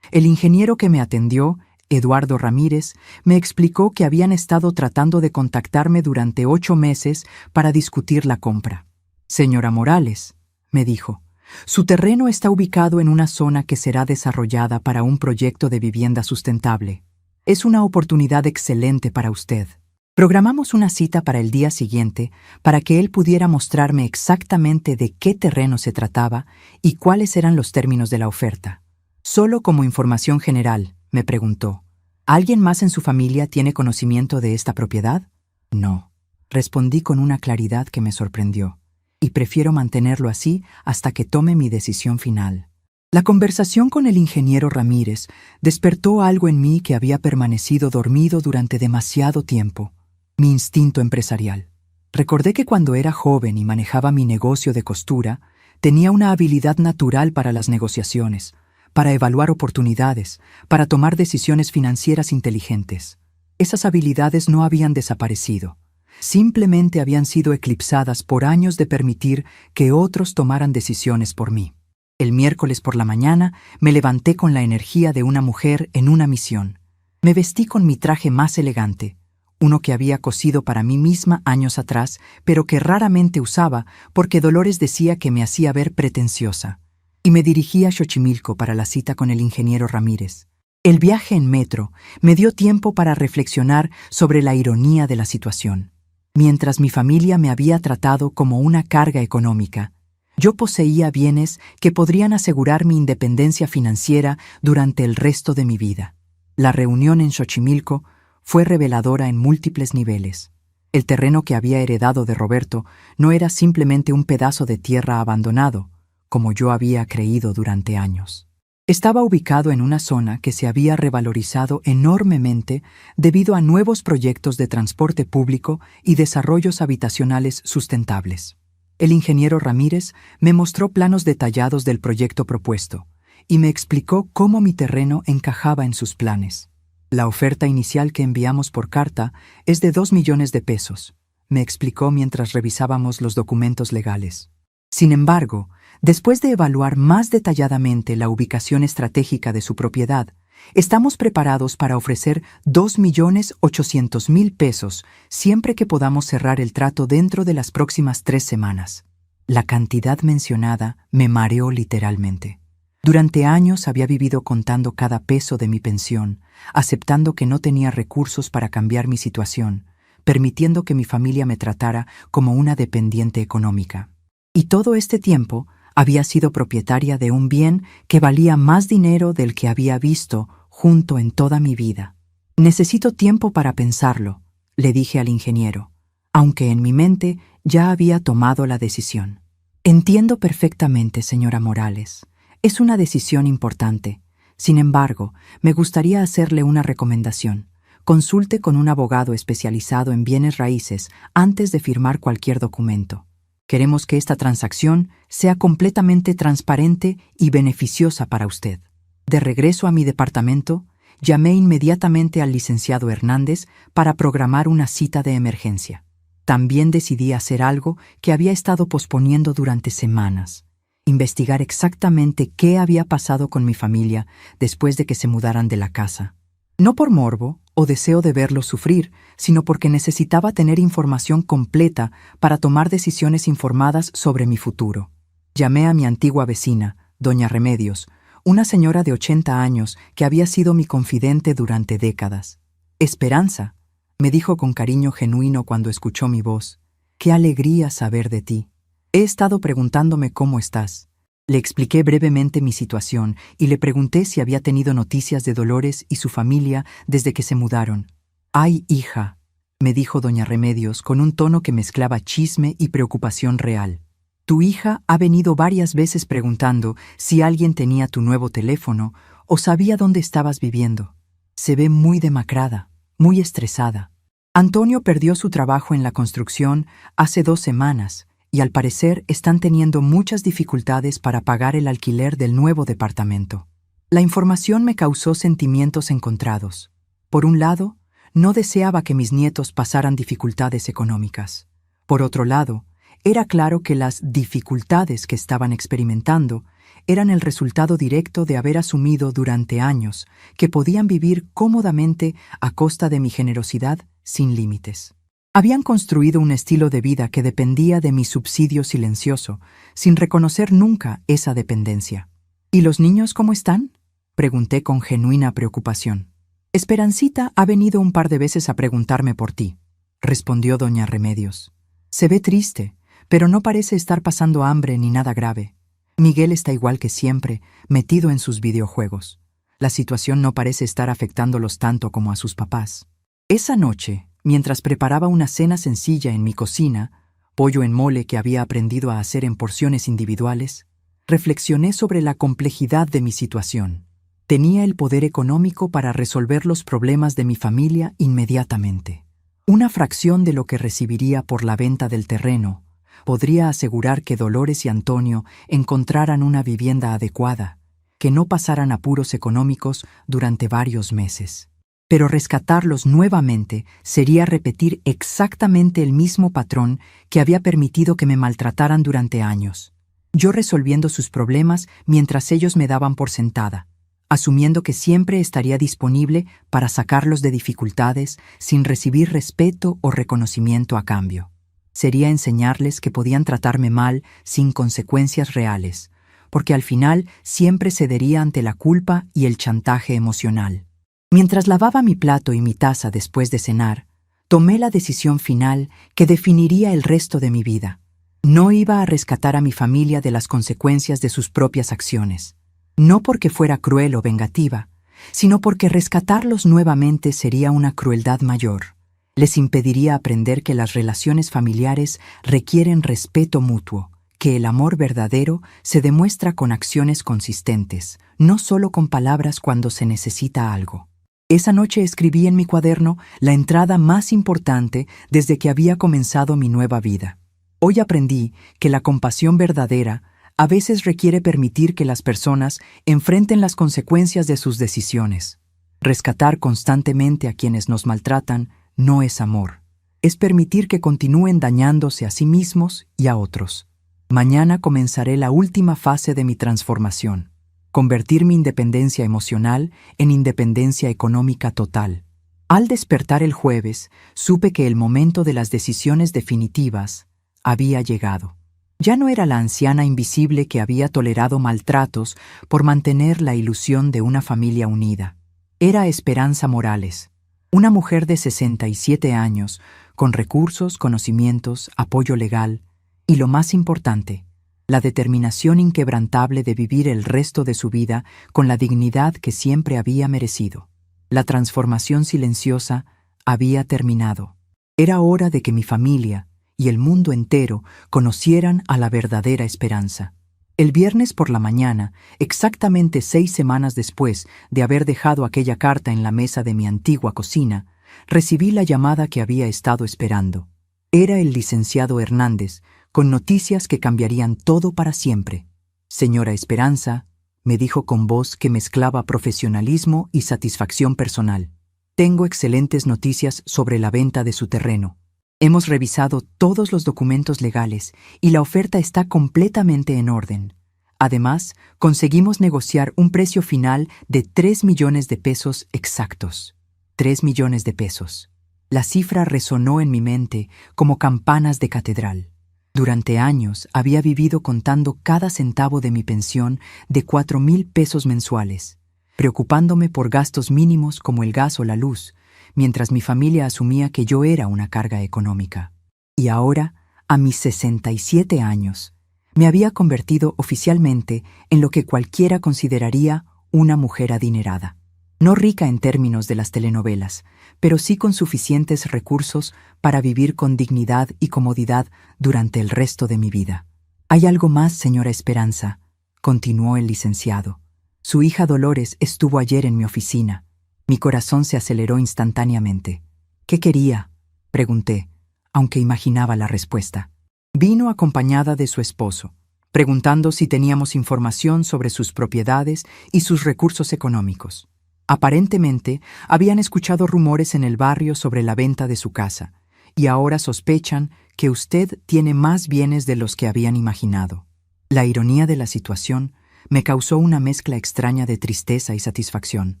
El ingeniero que me atendió, Eduardo Ramírez, me explicó que habían estado tratando de contactarme durante 8 meses para discutir la compra. «Señora Morales», me dijo, «su terreno está ubicado en una zona que será desarrollada para un proyecto de vivienda sustentable. Es una oportunidad excelente para usted». Programamos una cita para el día siguiente para que él pudiera mostrarme exactamente de qué terreno se trataba y cuáles eran los términos de la oferta. Solo como información general, me preguntó, ¿alguien más en su familia tiene conocimiento de esta propiedad? No, respondí con una claridad que me sorprendió, y prefiero mantenerlo así hasta que tome mi decisión final. La conversación con el ingeniero Ramírez despertó algo en mí que había permanecido dormido durante demasiado tiempo. Mi instinto empresarial. Recordé que cuando era joven y manejaba mi negocio de costura, tenía una habilidad natural para las negociaciones, para evaluar oportunidades, para tomar decisiones financieras inteligentes. Esas habilidades no habían desaparecido. Simplemente habían sido eclipsadas por años de permitir que otros tomaran decisiones por mí. El miércoles por la mañana me levanté con la energía de una mujer en una misión. Me vestí con mi traje más elegante, uno que había cosido para mí misma años atrás, pero que raramente usaba porque Dolores decía que me hacía ver pretenciosa, y me dirigí a Xochimilco para la cita con el ingeniero Ramírez. El viaje en metro me dio tiempo para reflexionar sobre la ironía de la situación. Mientras mi familia me había tratado como una carga económica, yo poseía bienes que podrían asegurar mi independencia financiera durante el resto de mi vida. La reunión en Xochimilco fue reveladora en múltiples niveles. El terreno que había heredado de Roberto no era simplemente un pedazo de tierra abandonado, como yo había creído durante años. Estaba ubicado en una zona que se había revalorizado enormemente debido a nuevos proyectos de transporte público y desarrollos habitacionales sustentables. El ingeniero Ramírez me mostró planos detallados del proyecto propuesto y me explicó cómo mi terreno encajaba en sus planes. La oferta inicial que enviamos por carta es de 2 millones de pesos, me explicó mientras revisábamos los documentos legales. Sin embargo, después de evaluar más detalladamente la ubicación estratégica de su propiedad, estamos preparados para ofrecer 2.800.000 pesos siempre que podamos cerrar el trato dentro de las próximas 3 semanas. La cantidad mencionada me mareó literalmente. Durante años había vivido contando cada peso de mi pensión, aceptando que no tenía recursos para cambiar mi situación, permitiendo que mi familia me tratara como una dependiente económica. Y todo este tiempo había sido propietaria de un bien que valía más dinero del que había visto junto en toda mi vida. «Necesito tiempo para pensarlo», le dije al ingeniero, aunque en mi mente ya había tomado la decisión. «Entiendo perfectamente, señora Morales. Es una decisión importante. Sin embargo, me gustaría hacerle una recomendación. Consulte con un abogado especializado en bienes raíces antes de firmar cualquier documento. Queremos que esta transacción sea completamente transparente y beneficiosa para usted». De regreso a mi departamento, llamé inmediatamente al licenciado Hernández para programar una cita de emergencia. También decidí hacer algo que había estado posponiendo durante semanas: investigar exactamente qué había pasado con mi familia después de que se mudaran de la casa. No por morbo o deseo de verlos sufrir, sino porque necesitaba tener información completa para tomar decisiones informadas sobre mi futuro. Llamé a mi antigua vecina, doña Remedios, una señora de 80 años que había sido mi confidente durante décadas. «Esperanza», me dijo con cariño genuino cuando escuchó mi voz, «qué alegría saber de ti. He estado preguntándome cómo estás». Le expliqué brevemente mi situación y le pregunté si había tenido noticias de Dolores y su familia desde que se mudaron. «Ay, hija», me dijo doña Remedios con un tono que mezclaba chisme y preocupación real. «Tu hija ha venido varias veces preguntando si alguien tenía tu nuevo teléfono o sabía dónde estabas viviendo. Se ve muy demacrada, muy estresada. Antonio perdió su trabajo en la construcción hace 2 semanas y al parecer están teniendo muchas dificultades para pagar el alquiler del nuevo departamento. La información me causó sentimientos encontrados. Por un lado, no deseaba que mis nietos pasaran dificultades económicas. Por otro lado, era claro que las dificultades que estaban experimentando eran el resultado directo de haber asumido durante años que podían vivir cómodamente a costa de mi generosidad sin límites. Habían construido un estilo de vida que dependía de mi subsidio silencioso, sin reconocer nunca esa dependencia. ¿Y los niños cómo están?, pregunté con genuina preocupación. Esperancita ha venido un par de veces a preguntarme por ti, respondió doña Remedios. Se ve triste, pero no parece estar pasando hambre ni nada grave. Miguel está igual que siempre, metido en sus videojuegos. La situación no parece estar afectándolos tanto como a sus papás. Esa noche, mientras preparaba una cena sencilla en mi cocina, pollo en mole que había aprendido a hacer en porciones individuales, reflexioné sobre la complejidad de mi situación. Tenía el poder económico para resolver los problemas de mi familia inmediatamente. Una fracción de lo que recibiría por la venta del terreno podría asegurar que Dolores y Antonio encontraran una vivienda adecuada, que no pasaran apuros económicos durante varios meses. Pero rescatarlos nuevamente sería repetir exactamente el mismo patrón que había permitido que me maltrataran durante años. Yo resolviendo sus problemas mientras ellos me daban por sentada, asumiendo que siempre estaría disponible para sacarlos de dificultades sin recibir respeto o reconocimiento a cambio. Sería enseñarles que podían tratarme mal sin consecuencias reales, porque al final siempre cedería ante la culpa y el chantaje emocional. Mientras lavaba mi plato y mi taza después de cenar, tomé la decisión final que definiría el resto de mi vida. No iba a rescatar a mi familia de las consecuencias de sus propias acciones. No porque fuera cruel o vengativa, sino porque rescatarlos nuevamente sería una crueldad mayor. Les impediría aprender que las relaciones familiares requieren respeto mutuo, que el amor verdadero se demuestra con acciones consistentes, no solo con palabras cuando se necesita algo. Esa noche escribí en mi cuaderno la entrada más importante desde que había comenzado mi nueva vida. Hoy aprendí que la compasión verdadera a veces requiere permitir que las personas enfrenten las consecuencias de sus decisiones. Rescatar constantemente a quienes nos maltratan no es amor. Es permitir que continúen dañándose a sí mismos y a otros. Mañana comenzaré la última fase de mi transformación. Convertir mi independencia emocional en independencia económica total. Al despertar el jueves, supe que el momento de las decisiones definitivas había llegado. Ya no era la anciana invisible que había tolerado maltratos por mantener la ilusión de una familia unida. Era Esperanza Morales, una mujer de 67 años, con recursos, conocimientos, apoyo legal y, lo más importante, la determinación inquebrantable de vivir el resto de su vida con la dignidad que siempre había merecido. La transformación silenciosa había terminado. Era hora de que mi familia y el mundo entero conocieran a la verdadera Esperanza. El viernes por la mañana, exactamente 6 semanas después de haber dejado aquella carta en la mesa de mi antigua cocina, recibí la llamada que había estado esperando. Era el licenciado Hernández, con noticias que cambiarían todo para siempre. Señora Esperanza, me dijo con voz que mezclaba profesionalismo y satisfacción personal. Tengo excelentes noticias sobre la venta de su terreno. Hemos revisado todos los documentos legales y la oferta está completamente en orden. Además, conseguimos negociar un precio final de 3 millones de pesos exactos. 3 millones de pesos. La cifra resonó en mi mente como campanas de catedral. Durante años había vivido contando cada centavo de mi pensión de 4,000 pesos mensuales, preocupándome por gastos mínimos como el gas o la luz, mientras mi familia asumía que yo era una carga económica. Y ahora, a mis 67 años, me había convertido oficialmente en lo que cualquiera consideraría una mujer adinerada. No rica en términos de las telenovelas, pero sí con suficientes recursos para vivir con dignidad y comodidad durante el resto de mi vida. Hay algo más, señora Esperanza, continuó el licenciado. Su hija Dolores estuvo ayer en mi oficina. Mi corazón se aceleró instantáneamente. ¿Qué quería?, pregunté, aunque imaginaba la respuesta. Vino acompañada de su esposo, preguntando si teníamos información sobre sus propiedades y sus recursos económicos. Aparentemente, habían escuchado rumores en el barrio sobre la venta de su casa, y ahora sospechan que usted tiene más bienes de los que habían imaginado. La ironía de la situación me causó una mezcla extraña de tristeza y satisfacción.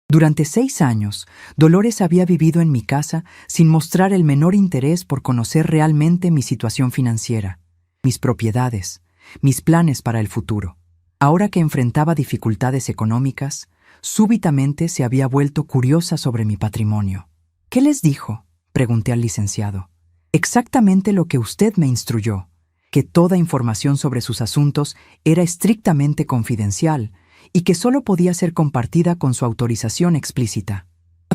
Durante 6 años, Dolores había vivido en mi casa sin mostrar el menor interés por conocer realmente mi situación financiera, mis propiedades, mis planes para el futuro. Ahora que enfrentaba dificultades económicas, súbitamente se había vuelto curiosa sobre mi patrimonio. ¿Qué les dijo?, pregunté al licenciado. Exactamente lo que usted me instruyó, que toda información sobre sus asuntos era estrictamente confidencial y que solo podía ser compartida con su autorización explícita.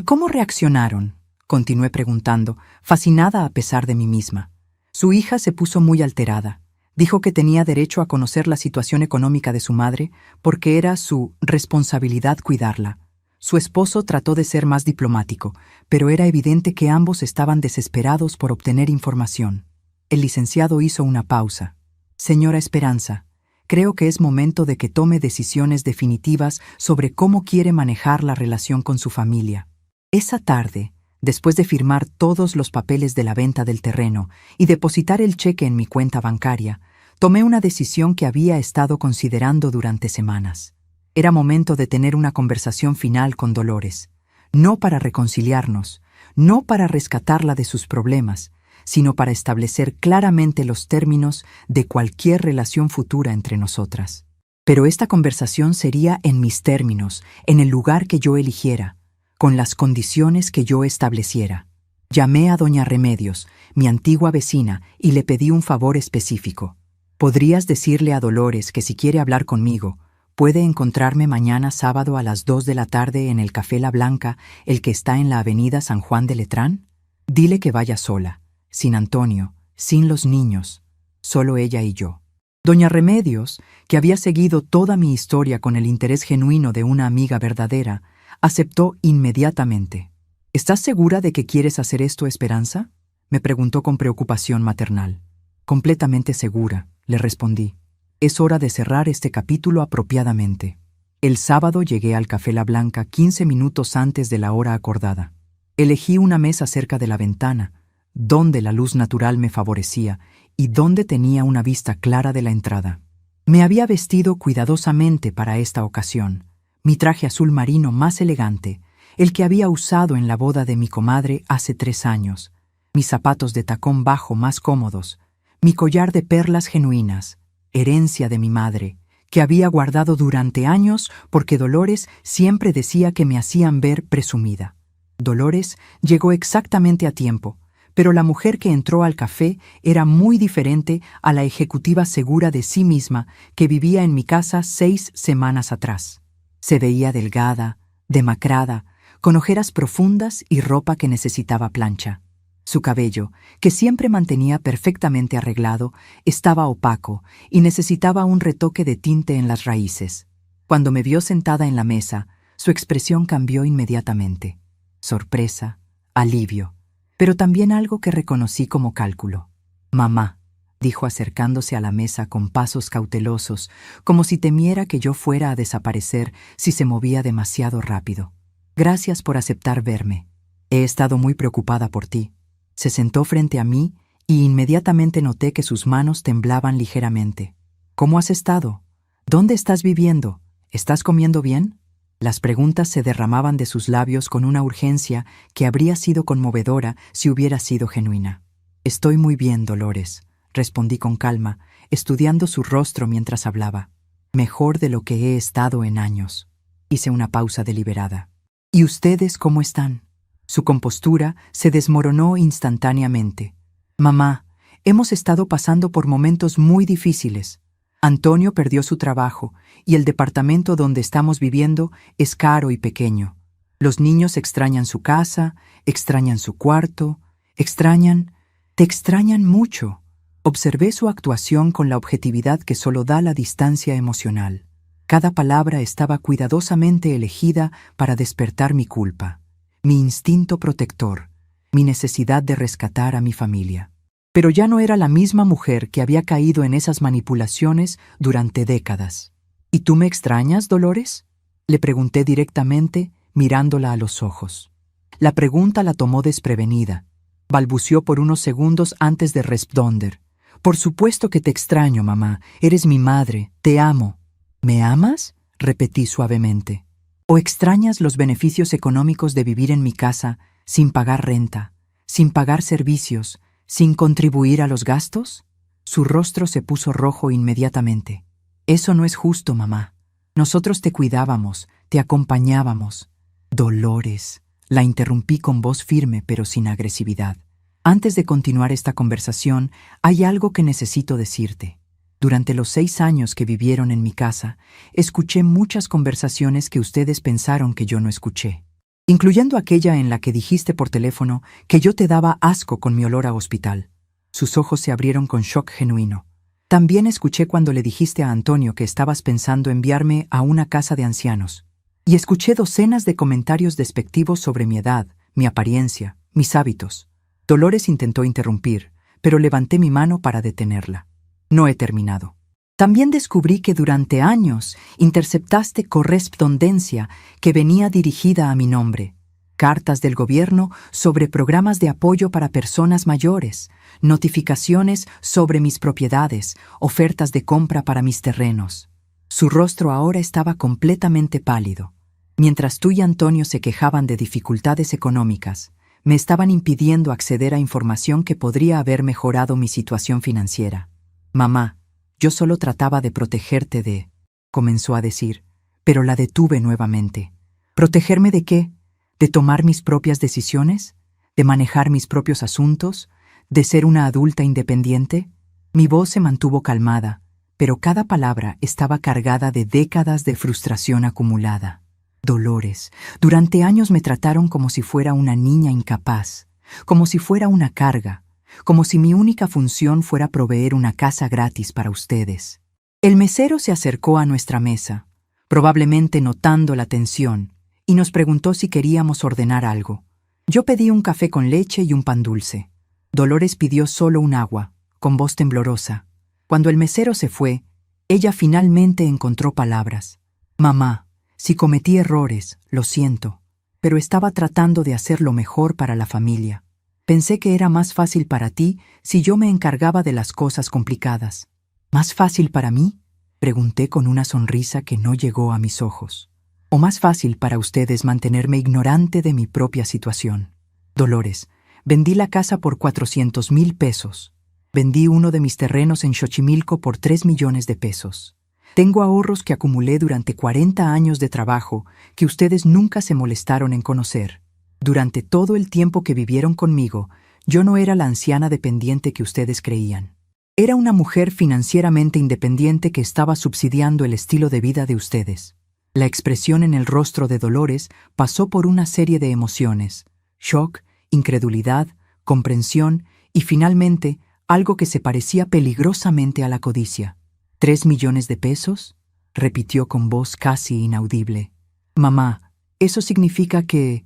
¿Cómo reaccionaron?, continué preguntando, fascinada a pesar de mí misma. Su hija se puso muy alterada. Dijo que tenía derecho a conocer la situación económica de su madre porque era su responsabilidad cuidarla. Su esposo trató de ser más diplomático, pero era evidente que ambos estaban desesperados por obtener información. El licenciado hizo una pausa. Señora Esperanza, creo que es momento de que tome decisiones definitivas sobre cómo quiere manejar la relación con su familia. Esa tarde, después de firmar todos los papeles de la venta del terreno y depositar el cheque en mi cuenta bancaria, tomé una decisión que había estado considerando durante semanas. Era momento de tener una conversación final con Dolores, no para reconciliarnos, no para rescatarla de sus problemas, sino para establecer claramente los términos de cualquier relación futura entre nosotras. Pero esta conversación sería en mis términos, en el lugar que yo eligiera, con las condiciones que yo estableciera. Llamé a doña Remedios, mi antigua vecina, y le pedí un favor específico. ¿Podrías decirle a Dolores que si quiere hablar conmigo, puede encontrarme mañana sábado a las 2 de la tarde en el Café La Blanca, el que está en la avenida San Juan de Letrán? Dile que vaya sola, sin Antonio, sin los niños, solo ella y yo. Doña Remedios, que había seguido toda mi historia con el interés genuino de una amiga verdadera, aceptó inmediatamente. ¿Estás segura de que quieres hacer esto, Esperanza?, me preguntó con preocupación maternal. Completamente segura, le respondí. Es hora de cerrar este capítulo apropiadamente. El sábado llegué al Café La Blanca 15 minutos antes de la hora acordada. Elegí una mesa cerca de la ventana, donde la luz natural me favorecía y donde tenía una vista clara de la entrada. Me había vestido cuidadosamente para esta ocasión, mi traje azul marino más elegante, el que había usado en la boda de mi comadre hace 3 años, mis zapatos de tacón bajo más cómodos, mi collar de perlas genuinas, herencia de mi madre, que había guardado durante años porque Dolores siempre decía que me hacían ver presumida. Dolores llegó exactamente a tiempo, pero la mujer que entró al café era muy diferente a la ejecutiva segura de sí misma que vivía en mi casa 6 semanas atrás. Se veía delgada, demacrada, con ojeras profundas y ropa que necesitaba plancha. Su cabello, que siempre mantenía perfectamente arreglado, estaba opaco y necesitaba un retoque de tinte en las raíces. Cuando me vio sentada en la mesa, su expresión cambió inmediatamente. Sorpresa, alivio, pero también algo que reconocí como cálculo. «Mamá», dijo acercándose a la mesa con pasos cautelosos, como si temiera que yo fuera a desaparecer si se movía demasiado rápido. «Gracias por aceptar verme. He estado muy preocupada por ti». Se sentó frente a mí y inmediatamente noté que sus manos temblaban ligeramente. «¿Cómo has estado? ¿Dónde estás viviendo? ¿Estás comiendo bien?». Las preguntas se derramaban de sus labios con una urgencia que habría sido conmovedora si hubiera sido genuina. «Estoy muy bien, Dolores», respondí con calma, estudiando su rostro mientras hablaba. «Mejor de lo que he estado en años». Hice una pausa deliberada. «¿Y ustedes cómo están?». Su compostura se desmoronó instantáneamente. «Mamá, hemos estado pasando por momentos muy difíciles. Antonio perdió su trabajo y el departamento donde estamos viviendo es caro y pequeño. Los niños extrañan su casa, extrañan su cuarto, te extrañan mucho». Observé su actuación con la objetividad que solo da la distancia emocional. Cada palabra estaba cuidadosamente elegida para despertar mi culpa, mi instinto protector, mi necesidad de rescatar a mi familia. Pero ya no era la misma mujer que había caído en esas manipulaciones durante décadas. ¿Y tú me extrañas, Dolores?, le pregunté directamente, mirándola a los ojos. La pregunta la tomó desprevenida. Balbuceó por unos segundos antes de responder. «Por supuesto que te extraño, mamá. Eres mi madre. Te amo». «¿Me amas?», repetí suavemente. «¿O extrañas los beneficios económicos de vivir en mi casa sin pagar renta, sin pagar servicios, sin contribuir a los gastos?» Su rostro se puso rojo inmediatamente. «Eso no es justo, mamá. Nosotros te cuidábamos, te acompañábamos». «Dolores», la interrumpí con voz firme pero sin agresividad. «Antes de continuar esta conversación, hay algo que necesito decirte. Durante los 6 años que vivieron en mi casa, escuché muchas conversaciones que ustedes pensaron que yo no escuché, incluyendo aquella en la que dijiste por teléfono que yo te daba asco con mi olor a hospital». Sus ojos se abrieron con shock genuino. «También escuché cuando le dijiste a Antonio que estabas pensando enviarme a una casa de ancianos. Y escuché docenas de comentarios despectivos sobre mi edad, mi apariencia, mis hábitos». Dolores intentó interrumpir, pero levanté mi mano para detenerla. «No he terminado. También descubrí que durante años interceptaste correspondencia que venía dirigida a mi nombre. Cartas del gobierno sobre programas de apoyo para personas mayores, notificaciones sobre mis propiedades, ofertas de compra para mis terrenos». Su rostro ahora estaba completamente pálido. «Mientras tú y Antonio se quejaban de dificultades económicas, me estaban impidiendo acceder a información que podría haber mejorado mi situación financiera. Mamá, yo solo trataba de protegerte de…», comenzó a decir, pero la detuve nuevamente. «¿Protegerme de qué? ¿De tomar mis propias decisiones? ¿De manejar mis propios asuntos? ¿De ser una adulta independiente?». Mi voz se mantuvo calmada, pero cada palabra estaba cargada de décadas de frustración acumulada. «Dolores, durante años me trataron como si fuera una niña incapaz, como si fuera una carga, como si mi única función fuera proveer una casa gratis para ustedes». El mesero se acercó a nuestra mesa, probablemente notando la tensión, y nos preguntó si queríamos ordenar algo. Yo pedí un café con leche y un pan dulce. Dolores pidió solo un agua, con voz temblorosa. Cuando el mesero se fue, ella finalmente encontró palabras. «Mamá, si cometí errores, lo siento, pero estaba tratando de hacer lo mejor para la familia. Pensé que era más fácil para ti si yo me encargaba de las cosas complicadas». «¿Más fácil para mí?», pregunté con una sonrisa que no llegó a mis ojos. «¿O más fácil para ustedes mantenerme ignorante de mi propia situación?». «Dolores, vendí la casa por 400,000 pesos. Vendí uno de mis terrenos en Xochimilco por 3 millones de pesos. Tengo ahorros que acumulé durante 40 años de trabajo que ustedes nunca se molestaron en conocer. Durante todo el tiempo que vivieron conmigo, yo no era la anciana dependiente que ustedes creían. Era una mujer financieramente independiente que estaba subsidiando el estilo de vida de ustedes». La expresión en el rostro de Dolores pasó por una serie de emociones: shock, incredulidad, comprensión y finalmente algo que se parecía peligrosamente a la codicia. «¿3 millones de pesos?», repitió con voz casi inaudible. «Mamá, eso significa que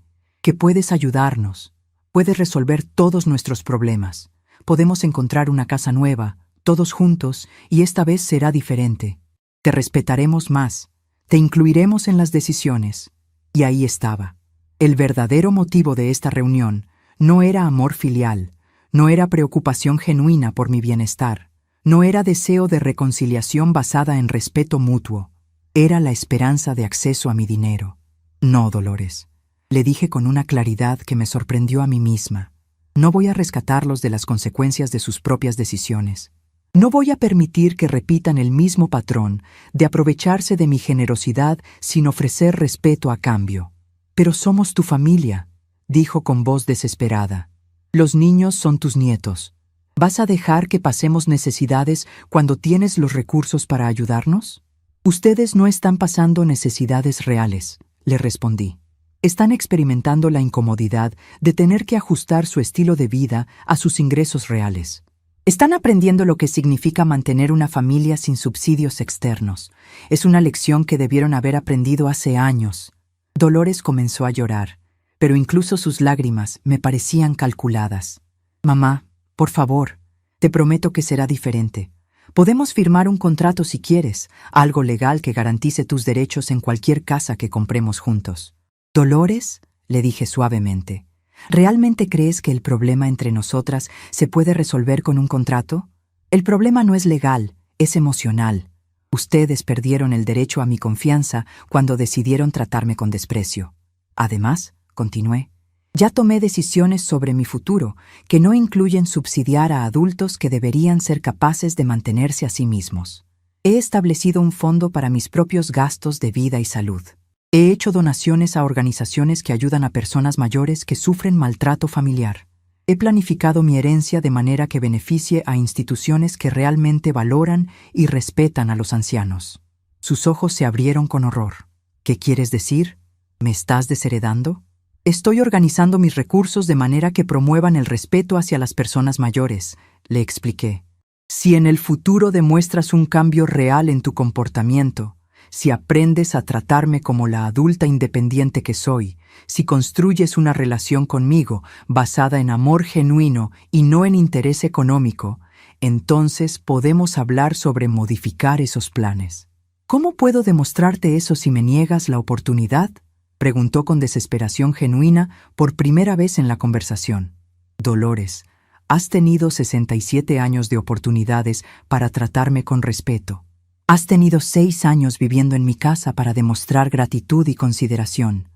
puedes ayudarnos, puedes resolver todos nuestros problemas. Podemos encontrar una casa nueva, todos juntos, y esta vez será diferente. Te respetaremos más, te incluiremos en las decisiones». Y ahí estaba. El verdadero motivo de esta reunión no era amor filial, no era preocupación genuina por mi bienestar, no era deseo de reconciliación basada en respeto mutuo, era la esperanza de acceso a mi dinero. «No, Dolores», le dije con una claridad que me sorprendió a mí misma. «No voy a rescatarlos de las consecuencias de sus propias decisiones. No voy a permitir que repitan el mismo patrón de aprovecharse de mi generosidad sin ofrecer respeto a cambio». «Pero somos tu familia», dijo con voz desesperada. «Los niños son tus nietos. ¿Vas a dejar que pasemos necesidades cuando tienes los recursos para ayudarnos?». «Ustedes no están pasando necesidades reales», le respondí. «Están experimentando la incomodidad de tener que ajustar su estilo de vida a sus ingresos reales. Están aprendiendo lo que significa mantener una familia sin subsidios externos. Es una lección que debieron haber aprendido hace años. Dolores comenzó a llorar, pero incluso sus lágrimas me parecían calculadas. Mamá, por favor, te prometo que será diferente. Podemos firmar un contrato si quieres, algo legal que garantice tus derechos en cualquier casa que compremos juntos. Dolores, le dije suavemente, ¿realmente crees que el problema entre nosotras se puede resolver con un contrato? El problema no es legal, es emocional. Ustedes perdieron el derecho a mi confianza cuando decidieron tratarme con desprecio. Además, continué, ya tomé decisiones sobre mi futuro que no incluyen subsidiar a adultos que deberían ser capaces de mantenerse a sí mismos. He establecido un fondo para mis propios gastos de vida y salud. He hecho donaciones a organizaciones que ayudan a personas mayores que sufren maltrato familiar. He planificado mi herencia de manera que beneficie a instituciones que realmente valoran y respetan a los ancianos. Sus ojos se abrieron con horror. ¿Qué quieres decir? ¿Me estás desheredando? Estoy organizando mis recursos de manera que promuevan el respeto hacia las personas mayores, le expliqué. Si en el futuro demuestras un cambio real en tu comportamiento, si aprendes a tratarme como la adulta independiente que soy, si construyes una relación conmigo basada en amor genuino y no en interés económico, entonces podemos hablar sobre modificar esos planes. ¿Cómo puedo demostrarte eso si me niegas la oportunidad?, preguntó con desesperación genuina por primera vez en la conversación. Dolores, has tenido 67 años de oportunidades para tratarme con respeto. Has tenido 6 años viviendo en mi casa para demostrar gratitud y consideración.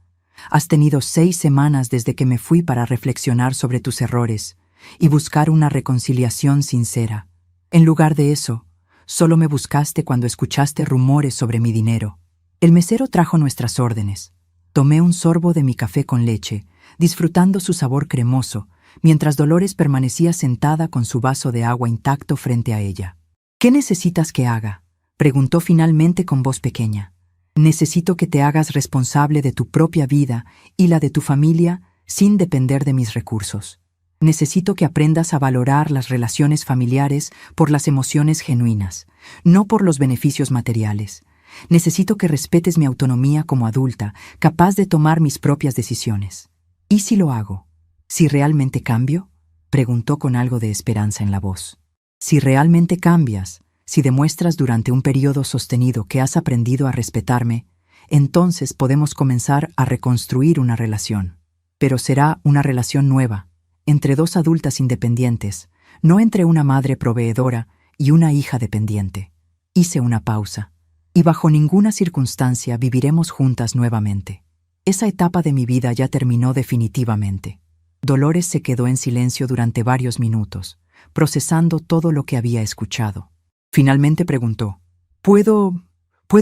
Has tenido 6 semanas desde que me fui para reflexionar sobre tus errores y buscar una reconciliación sincera. En lugar de eso, solo me buscaste cuando escuchaste rumores sobre mi dinero. El mesero trajo nuestras órdenes. Tomé un sorbo de mi café con leche, disfrutando su sabor cremoso, mientras Dolores permanecía sentada con su vaso de agua intacto frente a ella. ¿Qué necesitas que haga?, preguntó finalmente con voz pequeña. Necesito que te hagas responsable de tu propia vida y la de tu familia sin depender de mis recursos. Necesito que aprendas a valorar las relaciones familiares por las emociones genuinas, no por los beneficios materiales. Necesito que respetes mi autonomía como adulta, capaz de tomar mis propias decisiones. ¿Y si lo hago? ¿Si realmente cambio?, preguntó con algo de esperanza en la voz. Si realmente cambias, si demuestras durante un periodo sostenido que has aprendido a respetarme, entonces podemos comenzar a reconstruir una relación. Pero será una relación nueva, entre 2 adultas independientes, no entre una madre proveedora y una hija dependiente. Hice una pausa. Y bajo ninguna circunstancia viviremos juntas nuevamente. Esa etapa de mi vida ya terminó definitivamente. Dolores se quedó en silencio durante varios minutos, procesando todo lo que había escuchado. Finalmente preguntó, ¿Puedo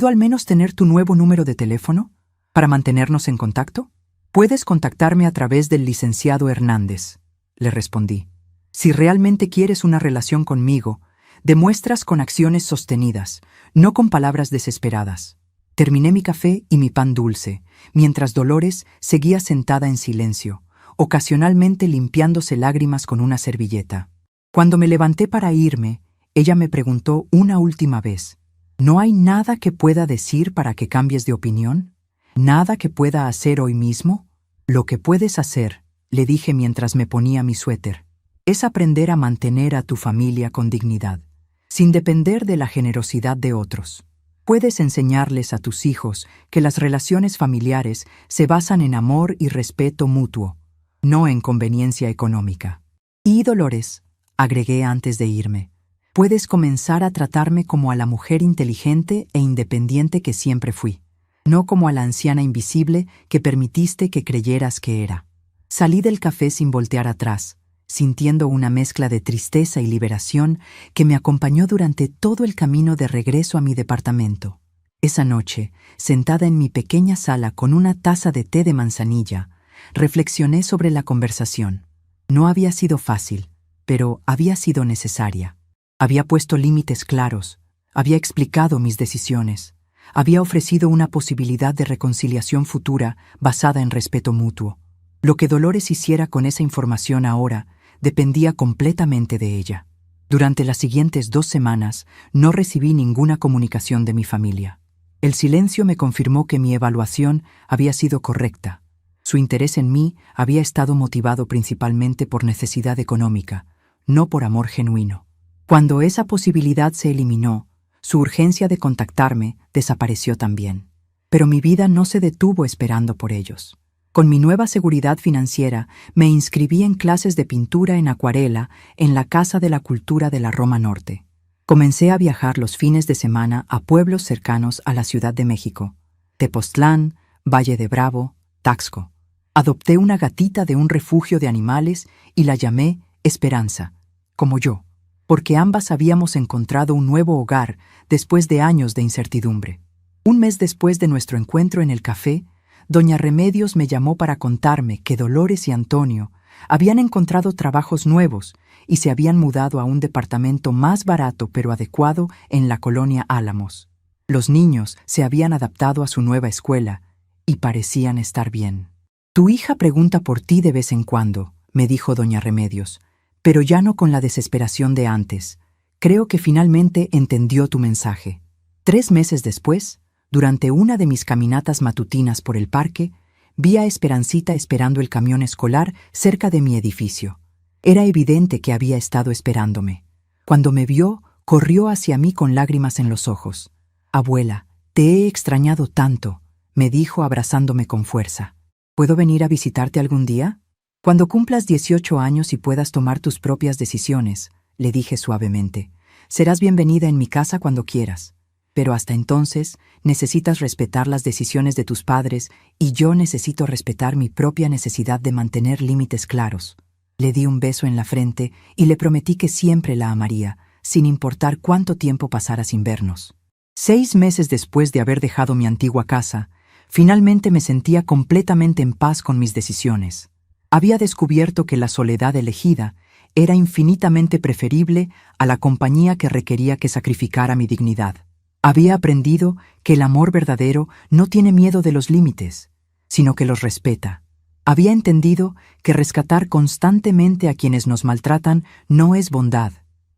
al menos tener tu nuevo número de teléfono para mantenernos en contacto? Puedes contactarme a través del licenciado Hernández, le respondí. Si realmente quieres una relación conmigo, demuestras con acciones sostenidas, no con palabras desesperadas. Terminé mi café y mi pan dulce, mientras Dolores seguía sentada en silencio, ocasionalmente limpiándose lágrimas con una servilleta. Cuando me levanté para irme, ella me preguntó una última vez, ¿no hay nada que pueda decir para que cambies de opinión? ¿Nada que pueda hacer hoy mismo? Lo que puedes hacer, le dije mientras me ponía mi suéter, es aprender a mantener a tu familia con dignidad, sin depender de la generosidad de otros. Puedes enseñarles a tus hijos que las relaciones familiares se basan en amor y respeto mutuo, no en conveniencia económica. Y Dolores, agregué antes de irme, puedes comenzar a tratarme como a la mujer inteligente e independiente que siempre fui, no como a la anciana invisible que permitiste que creyeras que era. Salí del café sin voltear atrás, sintiendo una mezcla de tristeza y liberación que me acompañó durante todo el camino de regreso a mi departamento. Esa noche, sentada en mi pequeña sala con una taza de té de manzanilla, reflexioné sobre la conversación. No había sido fácil, pero había sido necesaria. Había puesto límites claros, había explicado mis decisiones, había ofrecido una posibilidad de reconciliación futura basada en respeto mutuo. Lo que Dolores hiciera con esa información ahora dependía completamente de ella. Durante las siguientes 2 semanas no recibí ninguna comunicación de mi familia. El silencio me confirmó que mi evaluación había sido correcta. Su interés en mí había estado motivado principalmente por necesidad económica, no por amor genuino. Cuando esa posibilidad se eliminó, su urgencia de contactarme desapareció también. Pero mi vida no se detuvo esperando por ellos. Con mi nueva seguridad financiera, me inscribí en clases de pintura en acuarela en la Casa de la Cultura de la Roma Norte. Comencé a viajar los fines de semana a pueblos cercanos a la Ciudad de México: Tepoztlán, Valle de Bravo, Taxco. Adopté una gatita de un refugio de animales y la llamé Esperanza, como yo, porque ambas habíamos encontrado un nuevo hogar después de años de incertidumbre. Un mes después de nuestro encuentro en el café, doña Remedios me llamó para contarme que Dolores y Antonio habían encontrado trabajos nuevos y se habían mudado a un departamento más barato pero adecuado en la colonia Álamos. Los niños se habían adaptado a su nueva escuela y parecían estar bien. «Tu hija pregunta por ti de vez en cuando», me dijo doña Remedios, «pero ya no con la desesperación de antes. Creo que finalmente entendió tu mensaje». 3 meses después, durante una de mis caminatas matutinas por el parque, vi a Esperancita esperando el camión escolar cerca de mi edificio. Era evidente que había estado esperándome. Cuando me vio, corrió hacia mí con lágrimas en los ojos. «Abuela, te he extrañado tanto», me dijo abrazándome con fuerza. «¿Puedo venir a visitarte algún día? Cuando cumplas 18 años y puedas tomar tus propias decisiones», le dije suavemente. «Serás bienvenida en mi casa cuando quieras. Pero hasta entonces necesitas respetar las decisiones de tus padres y yo necesito respetar mi propia necesidad de mantener límites claros». Le di un beso en la frente y le prometí que siempre la amaría, sin importar cuánto tiempo pasara sin vernos. 6 meses después de haber dejado mi antigua casa, finalmente me sentía completamente en paz con mis decisiones. Había descubierto que la soledad elegida era infinitamente preferible a la compañía que requería que sacrificara mi dignidad. Había aprendido que el amor verdadero no tiene miedo de los límites, sino que los respeta. Había entendido que rescatar constantemente a quienes nos maltratan no es bondad,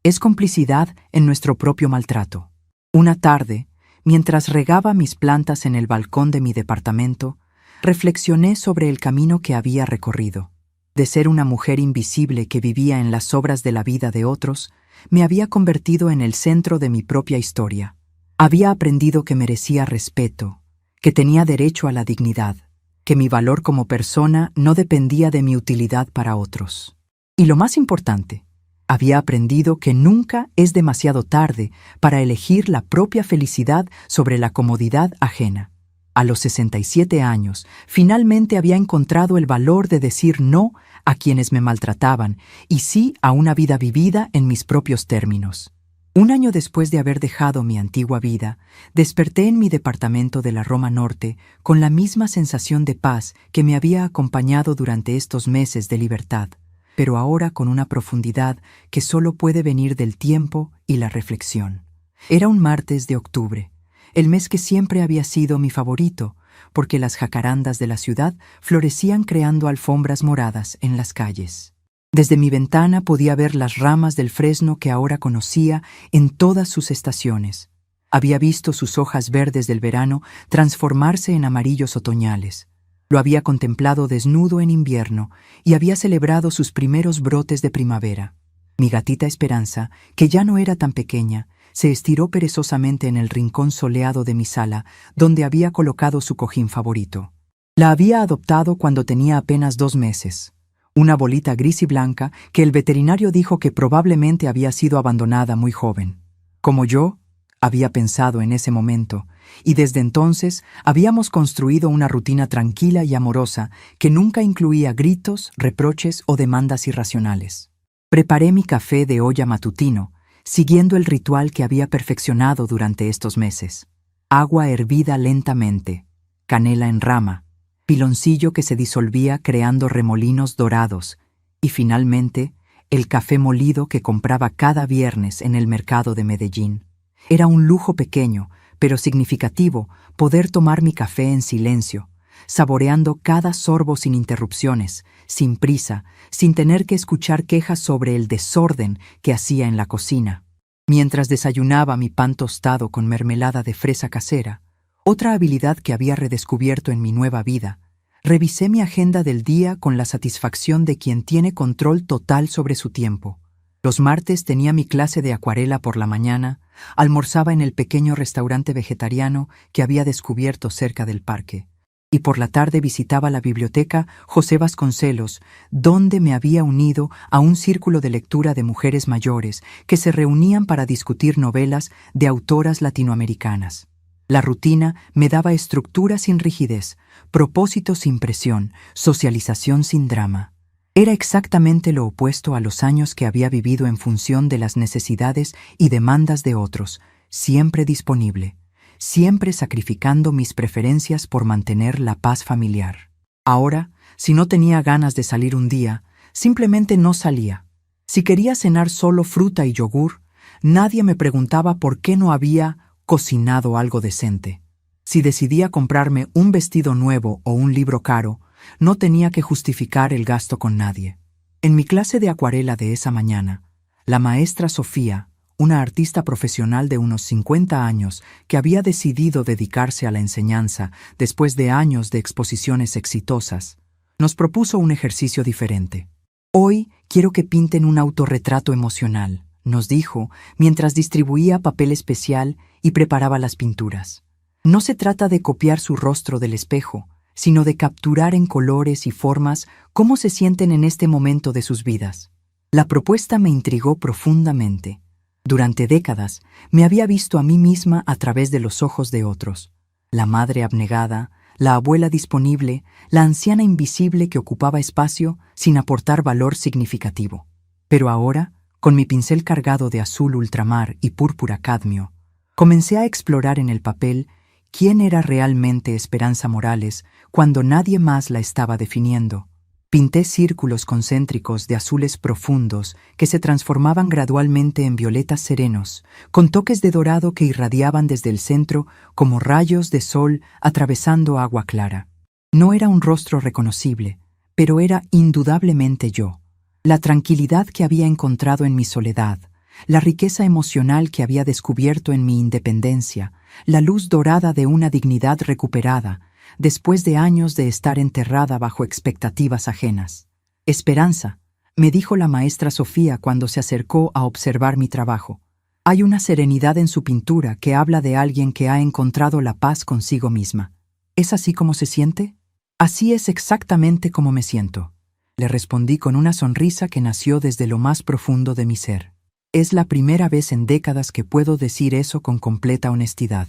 es complicidad en nuestro propio maltrato. Una tarde, mientras regaba mis plantas en el balcón de mi departamento, reflexioné sobre el camino que había recorrido. De ser una mujer invisible que vivía en las obras de la vida de otros, me había convertido en el centro de mi propia historia. Había aprendido que merecía respeto, que tenía derecho a la dignidad, que mi valor como persona no dependía de mi utilidad para otros. Y lo más importante, había aprendido que nunca es demasiado tarde para elegir la propia felicidad sobre la comodidad ajena. A los 67 años, finalmente había encontrado el valor de decir no a quienes me maltrataban y sí a una vida vivida en mis propios términos. 1 año después de haber dejado mi antigua vida, desperté en mi departamento de la Roma Norte con la misma sensación de paz que me había acompañado durante estos meses de libertad, pero ahora con una profundidad que solo puede venir del tiempo y la reflexión. Era un martes de octubre, el mes que siempre había sido mi favorito, porque las jacarandas de la ciudad florecían creando alfombras moradas en las calles. Desde mi ventana podía ver las ramas del fresno que ahora conocía en todas sus estaciones. Había visto sus hojas verdes del verano transformarse en amarillos otoñales. Lo había contemplado desnudo en invierno y había celebrado sus primeros brotes de primavera. Mi gatita Esperanza, que ya no era tan pequeña, se estiró perezosamente en el rincón soleado de mi sala, donde había colocado su cojín favorito. La había adoptado cuando tenía apenas 2 meses. Una bolita gris y blanca que el veterinario dijo que probablemente había sido abandonada muy joven. Como yo, había pensado en ese momento, y desde entonces habíamos construido una rutina tranquila y amorosa que nunca incluía gritos, reproches o demandas irracionales. Preparé mi café de olla matutino, siguiendo el ritual que había perfeccionado durante estos meses. Agua hervida lentamente, canela en rama, piloncillo que se disolvía creando remolinos dorados y finalmente el café molido que compraba cada viernes en el mercado de Medellín. Era un lujo pequeño, pero significativo, poder tomar mi café en silencio, saboreando cada sorbo sin interrupciones, sin prisa, sin tener que escuchar quejas sobre el desorden que hacía en la cocina. Mientras desayunaba mi pan tostado con mermelada de fresa casera, otra habilidad que había redescubierto en mi nueva vida, revisé mi agenda del día con la satisfacción de quien tiene control total sobre su tiempo. Los martes tenía mi clase de acuarela por la mañana, almorzaba en el pequeño restaurante vegetariano que había descubierto cerca del parque, y por la tarde visitaba la biblioteca José Vasconcelos, donde me había unido a un círculo de lectura de mujeres mayores que se reunían para discutir novelas de autoras latinoamericanas. La rutina me daba estructura sin rigidez, propósito sin presión, socialización sin drama. Era exactamente lo opuesto a los años que había vivido en función de las necesidades y demandas de otros, siempre disponible, siempre sacrificando mis preferencias por mantener la paz familiar. Ahora, si no tenía ganas de salir un día, simplemente no salía. Si quería cenar solo fruta y yogur, nadie me preguntaba por qué no había cocinado algo decente. Si decidía comprarme un vestido nuevo o un libro caro, no tenía que justificar el gasto con nadie. En mi clase de acuarela de esa mañana, la maestra Sofía, una artista profesional de unos 50 años que había decidido dedicarse a la enseñanza después de años de exposiciones exitosas, nos propuso un ejercicio diferente. Hoy quiero que pinten un autorretrato emocional, nos dijo mientras distribuía papel especial y preparaba las pinturas. No se trata de copiar su rostro del espejo, sino de capturar en colores y formas cómo se sienten en este momento de sus vidas. La propuesta me intrigó profundamente. Durante décadas me había visto a mí misma a través de los ojos de otros. La madre abnegada, la abuela disponible, la anciana invisible que ocupaba espacio sin aportar valor significativo. Pero ahora, con mi pincel cargado de azul ultramar y púrpura cadmio, comencé a explorar en el papel quién era realmente Esperanza Morales cuando nadie más la estaba definiendo. Pinté círculos concéntricos de azules profundos que se transformaban gradualmente en violetas serenos, con toques de dorado que irradiaban desde el centro como rayos de sol atravesando agua clara. No era un rostro reconocible, pero era indudablemente yo. La tranquilidad que había encontrado en mi soledad, la riqueza emocional que había descubierto en mi independencia, la luz dorada de una dignidad recuperada, después de años de estar enterrada bajo expectativas ajenas. Esperanza, me dijo la maestra Sofía cuando se acercó a observar mi trabajo. Hay una serenidad en su pintura que habla de alguien que ha encontrado la paz consigo misma. ¿Es así como se siente? Así es exactamente como me siento, le respondí con una sonrisa que nació desde lo más profundo de mi ser. Es la primera vez en décadas que puedo decir eso con completa honestidad.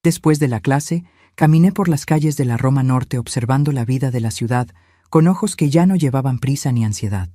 Después de la clase, caminé por las calles de la Roma Norte observando la vida de la ciudad con ojos que ya no llevaban prisa ni ansiedad.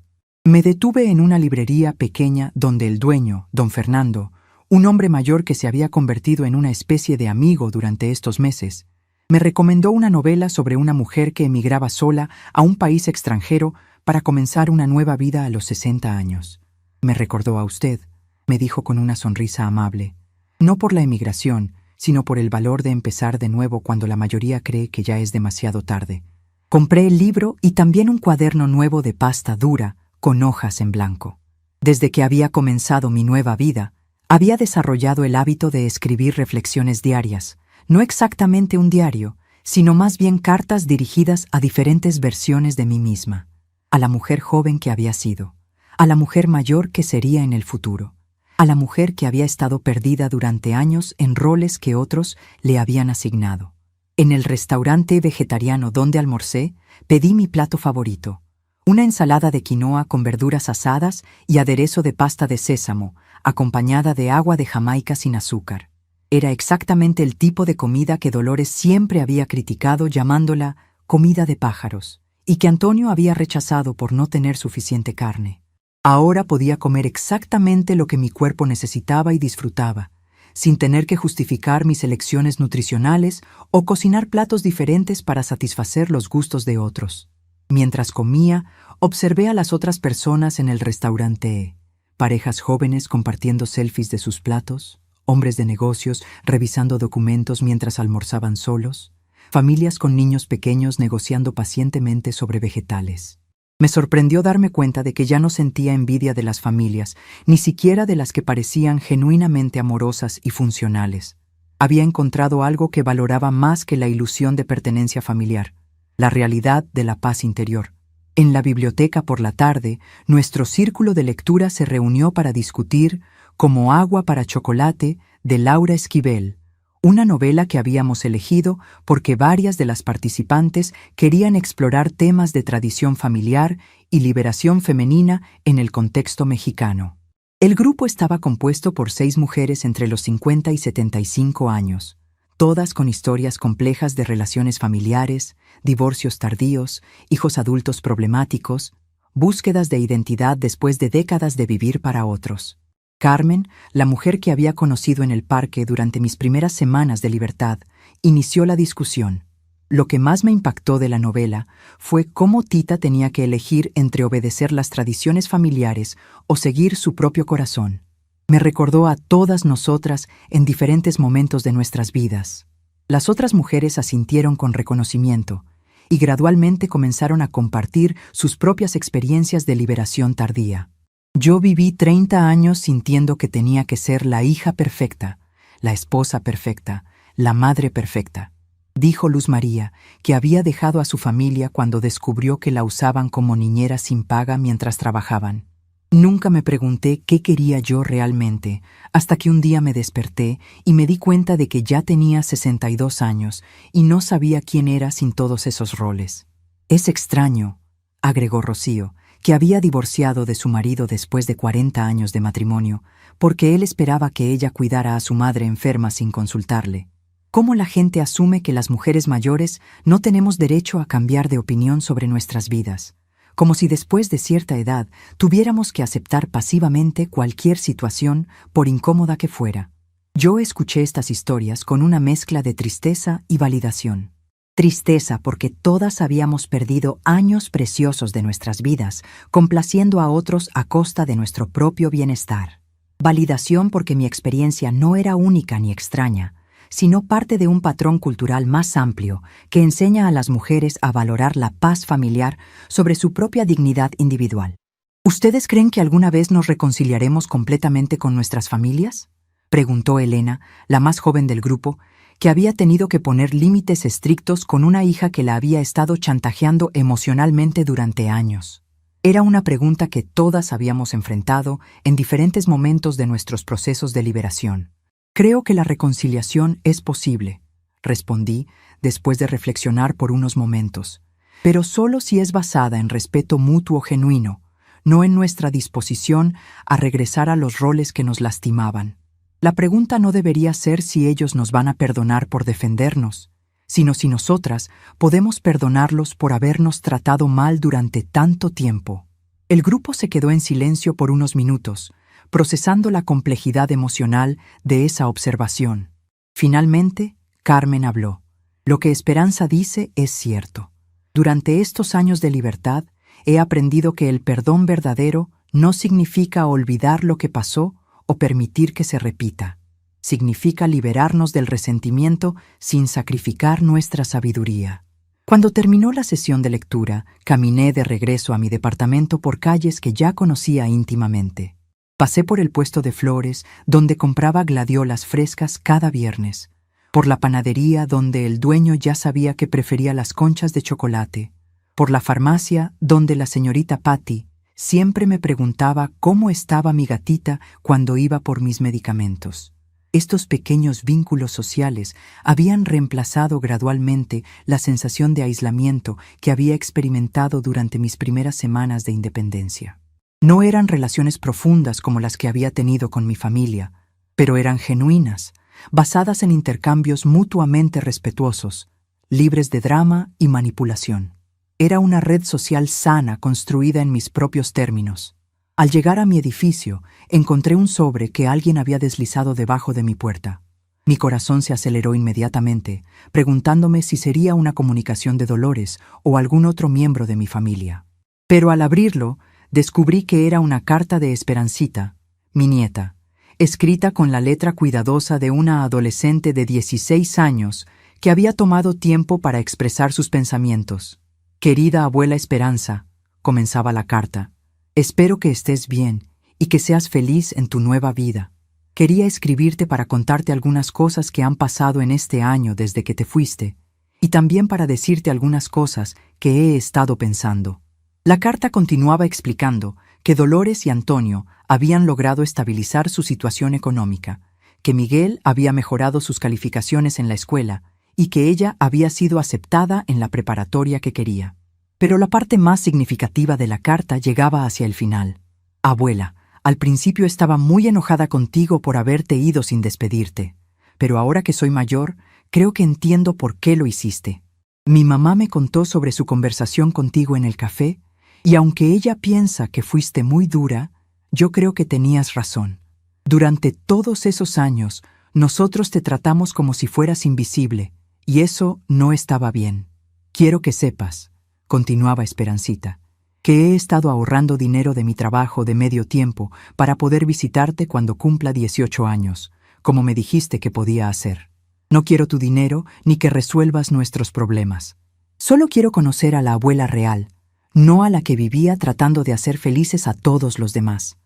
Me detuve en una librería pequeña donde el dueño, don Fernando, un hombre mayor que se había convertido en una especie de amigo durante estos meses, me recomendó una novela sobre una mujer que emigraba sola a un país extranjero para comenzar una nueva vida a los 60 años. Me recordó a usted, me dijo con una sonrisa amable, no por la emigración, sino por el valor de empezar de nuevo cuando la mayoría cree que ya es demasiado tarde. Compré el libro y también un cuaderno nuevo de pasta dura, con hojas en blanco. Desde que había comenzado mi nueva vida, había desarrollado el hábito de escribir reflexiones diarias, no exactamente un diario, sino más bien cartas dirigidas a diferentes versiones de mí misma, a la mujer joven que había sido, a la mujer mayor que sería en el futuro, a la mujer que había estado perdida durante años en roles que otros le habían asignado. En el restaurante vegetariano donde almorcé, pedí mi plato favorito, una ensalada de quinoa con verduras asadas y aderezo de pasta de sésamo, acompañada de agua de Jamaica sin azúcar. Era exactamente el tipo de comida que Dolores siempre había criticado llamándola comida de pájaros, y que Antonio había rechazado por no tener suficiente carne. Ahora podía comer exactamente lo que mi cuerpo necesitaba y disfrutaba, sin tener que justificar mis elecciones nutricionales o cocinar platos diferentes para satisfacer los gustos de otros. Mientras comía, observé a las otras personas en el restaurante, parejas jóvenes compartiendo selfies de sus platos, hombres de negocios revisando documentos mientras almorzaban solos, familias con niños pequeños negociando pacientemente sobre vegetales. Me sorprendió darme cuenta de que ya no sentía envidia de las familias, ni siquiera de las que parecían genuinamente amorosas y funcionales. Había encontrado algo que valoraba más que la ilusión de pertenencia familiar, la realidad de la paz interior. En la biblioteca por la tarde, nuestro círculo de lectura se reunió para discutir Como agua para chocolate, de Laura Esquivel, una novela que habíamos elegido porque varias de las participantes querían explorar temas de tradición familiar y liberación femenina en el contexto mexicano. El grupo estaba compuesto por 6 mujeres entre los 50 y 75 años, todas con historias complejas de relaciones familiares, divorcios tardíos, hijos adultos problemáticos, búsquedas de identidad después de décadas de vivir para otros. Carmen, la mujer que había conocido en el parque durante mis primeras semanas de libertad, inició la discusión. Lo que más me impactó de la novela fue cómo Tita tenía que elegir entre obedecer las tradiciones familiares o seguir su propio corazón. Me recordó a todas nosotras en diferentes momentos de nuestras vidas. Las otras mujeres asintieron con reconocimiento y gradualmente comenzaron a compartir sus propias experiencias de liberación tardía. Yo viví 30 años sintiendo que tenía que ser la hija perfecta, la esposa perfecta, la madre perfecta. Dijo Luz María, que había dejado a su familia cuando descubrió que la usaban como niñera sin paga mientras trabajaban. Nunca me pregunté qué quería yo realmente, hasta que un día me desperté y me di cuenta de que ya tenía 62 años y no sabía quién era sin todos esos roles. Es extraño, agregó Rocío, que había divorciado de su marido después de 40 años de matrimonio, porque él esperaba que ella cuidara a su madre enferma sin consultarle. ¿Cómo la gente asume que las mujeres mayores no tenemos derecho a cambiar de opinión sobre nuestras vidas? Como si después de cierta edad tuviéramos que aceptar pasivamente cualquier situación, por incómoda que fuera. Yo escuché estas historias con una mezcla de tristeza y validación. Tristeza porque todas habíamos perdido años preciosos de nuestras vidas, complaciendo a otros a costa de nuestro propio bienestar. Validación porque mi experiencia no era única ni extraña, sino parte de un patrón cultural más amplio que enseña a las mujeres a valorar la paz familiar sobre su propia dignidad individual. ¿Ustedes creen que alguna vez nos reconciliaremos completamente con nuestras familias?, preguntó Elena, la más joven del grupo, que había tenido que poner límites estrictos con una hija que la había estado chantajeando emocionalmente durante años. Era una pregunta que todas habíamos enfrentado en diferentes momentos de nuestros procesos de liberación. Creo que la reconciliación es posible, respondí después de reflexionar por unos momentos, pero solo si es basada en respeto mutuo genuino, no en nuestra disposición a regresar a los roles que nos lastimaban. La pregunta no debería ser si ellos nos van a perdonar por defendernos, sino si nosotras podemos perdonarlos por habernos tratado mal durante tanto tiempo. El grupo se quedó en silencio por unos minutos, procesando la complejidad emocional de esa observación. Finalmente, Carmen habló. Lo que Esperanza dice es cierto. Durante estos años de libertad, he aprendido que el perdón verdadero no significa olvidar lo que pasó o permitir que se repita. Significa liberarnos del resentimiento sin sacrificar nuestra sabiduría. Cuando terminó la sesión de lectura, caminé de regreso a mi departamento por calles que ya conocía íntimamente. Pasé por el puesto de flores, donde compraba gladiolas frescas cada viernes, por la panadería donde el dueño ya sabía que prefería las conchas de chocolate, por la farmacia donde la señorita Patty siempre me preguntaba cómo estaba mi gatita cuando iba por mis medicamentos. Estos pequeños vínculos sociales habían reemplazado gradualmente la sensación de aislamiento que había experimentado durante mis primeras semanas de independencia. No eran relaciones profundas como las que había tenido con mi familia, pero eran genuinas, basadas en intercambios mutuamente respetuosos, libres de drama y manipulación. Era una red social sana construida en mis propios términos. Al llegar a mi edificio, encontré un sobre que alguien había deslizado debajo de mi puerta. Mi corazón se aceleró inmediatamente, preguntándome si sería una comunicación de Dolores o algún otro miembro de mi familia. Pero al abrirlo, descubrí que era una carta de Esperancita, mi nieta, escrita con la letra cuidadosa de una adolescente de 16 años que había tomado tiempo para expresar sus pensamientos. «Querida abuela Esperanza», comenzaba la carta, «espero que estés bien y que seas feliz en tu nueva vida. Quería escribirte para contarte algunas cosas que han pasado en este año desde que te fuiste, y también para decirte algunas cosas que he estado pensando». La carta continuaba explicando que Dolores y Antonio habían logrado estabilizar su situación económica, que Miguel había mejorado sus calificaciones en la escuela y que ella había sido aceptada en la preparatoria que quería. Pero la parte más significativa de la carta llegaba hacia el final. «Abuela, al principio estaba muy enojada contigo por haberte ido sin despedirte, pero ahora que soy mayor, creo que entiendo por qué lo hiciste. Mi mamá me contó sobre su conversación contigo en el café, y aunque ella piensa que fuiste muy dura, yo creo que tenías razón. Durante todos esos años, nosotros te tratamos como si fueras invisible, y eso no estaba bien. Quiero que sepas», continuaba Esperancita, «que he estado ahorrando dinero de mi trabajo de medio tiempo para poder visitarte cuando cumpla 18 años, como me dijiste que podía hacer. No quiero tu dinero ni que resuelvas nuestros problemas. Solo quiero conocer a la abuela real, no a la que vivía tratando de hacer felices a todos los demás.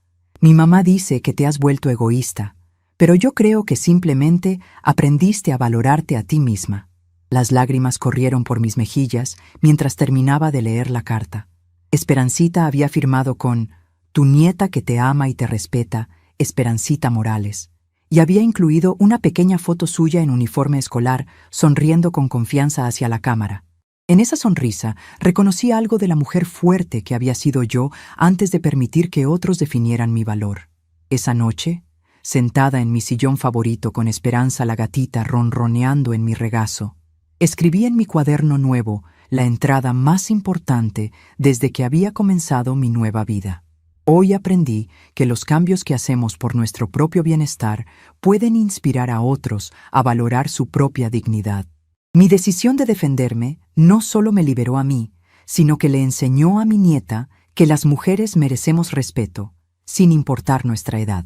Mi mamá dice que te has vuelto egoísta, pero yo creo que simplemente aprendiste a valorarte a ti misma». Las lágrimas corrieron por mis mejillas mientras terminaba de leer la carta. Esperancita había firmado con «Tu nieta que te ama y te respeta, Esperancita Morales», y había incluido una pequeña foto suya en uniforme escolar, sonriendo con confianza hacia la cámara. En esa sonrisa reconocí algo de la mujer fuerte que había sido yo antes de permitir que otros definieran mi valor. Esa noche, sentada en mi sillón favorito con Esperanza la gatita ronroneando en mi regazo, escribí en mi cuaderno nuevo la entrada más importante desde que había comenzado mi nueva vida. Hoy aprendí que los cambios que hacemos por nuestro propio bienestar pueden inspirar a otros a valorar su propia dignidad. Mi decisión de defenderme no solo me liberó a mí, sino que le enseñó a mi nieta que las mujeres merecemos respeto, sin importar nuestra edad.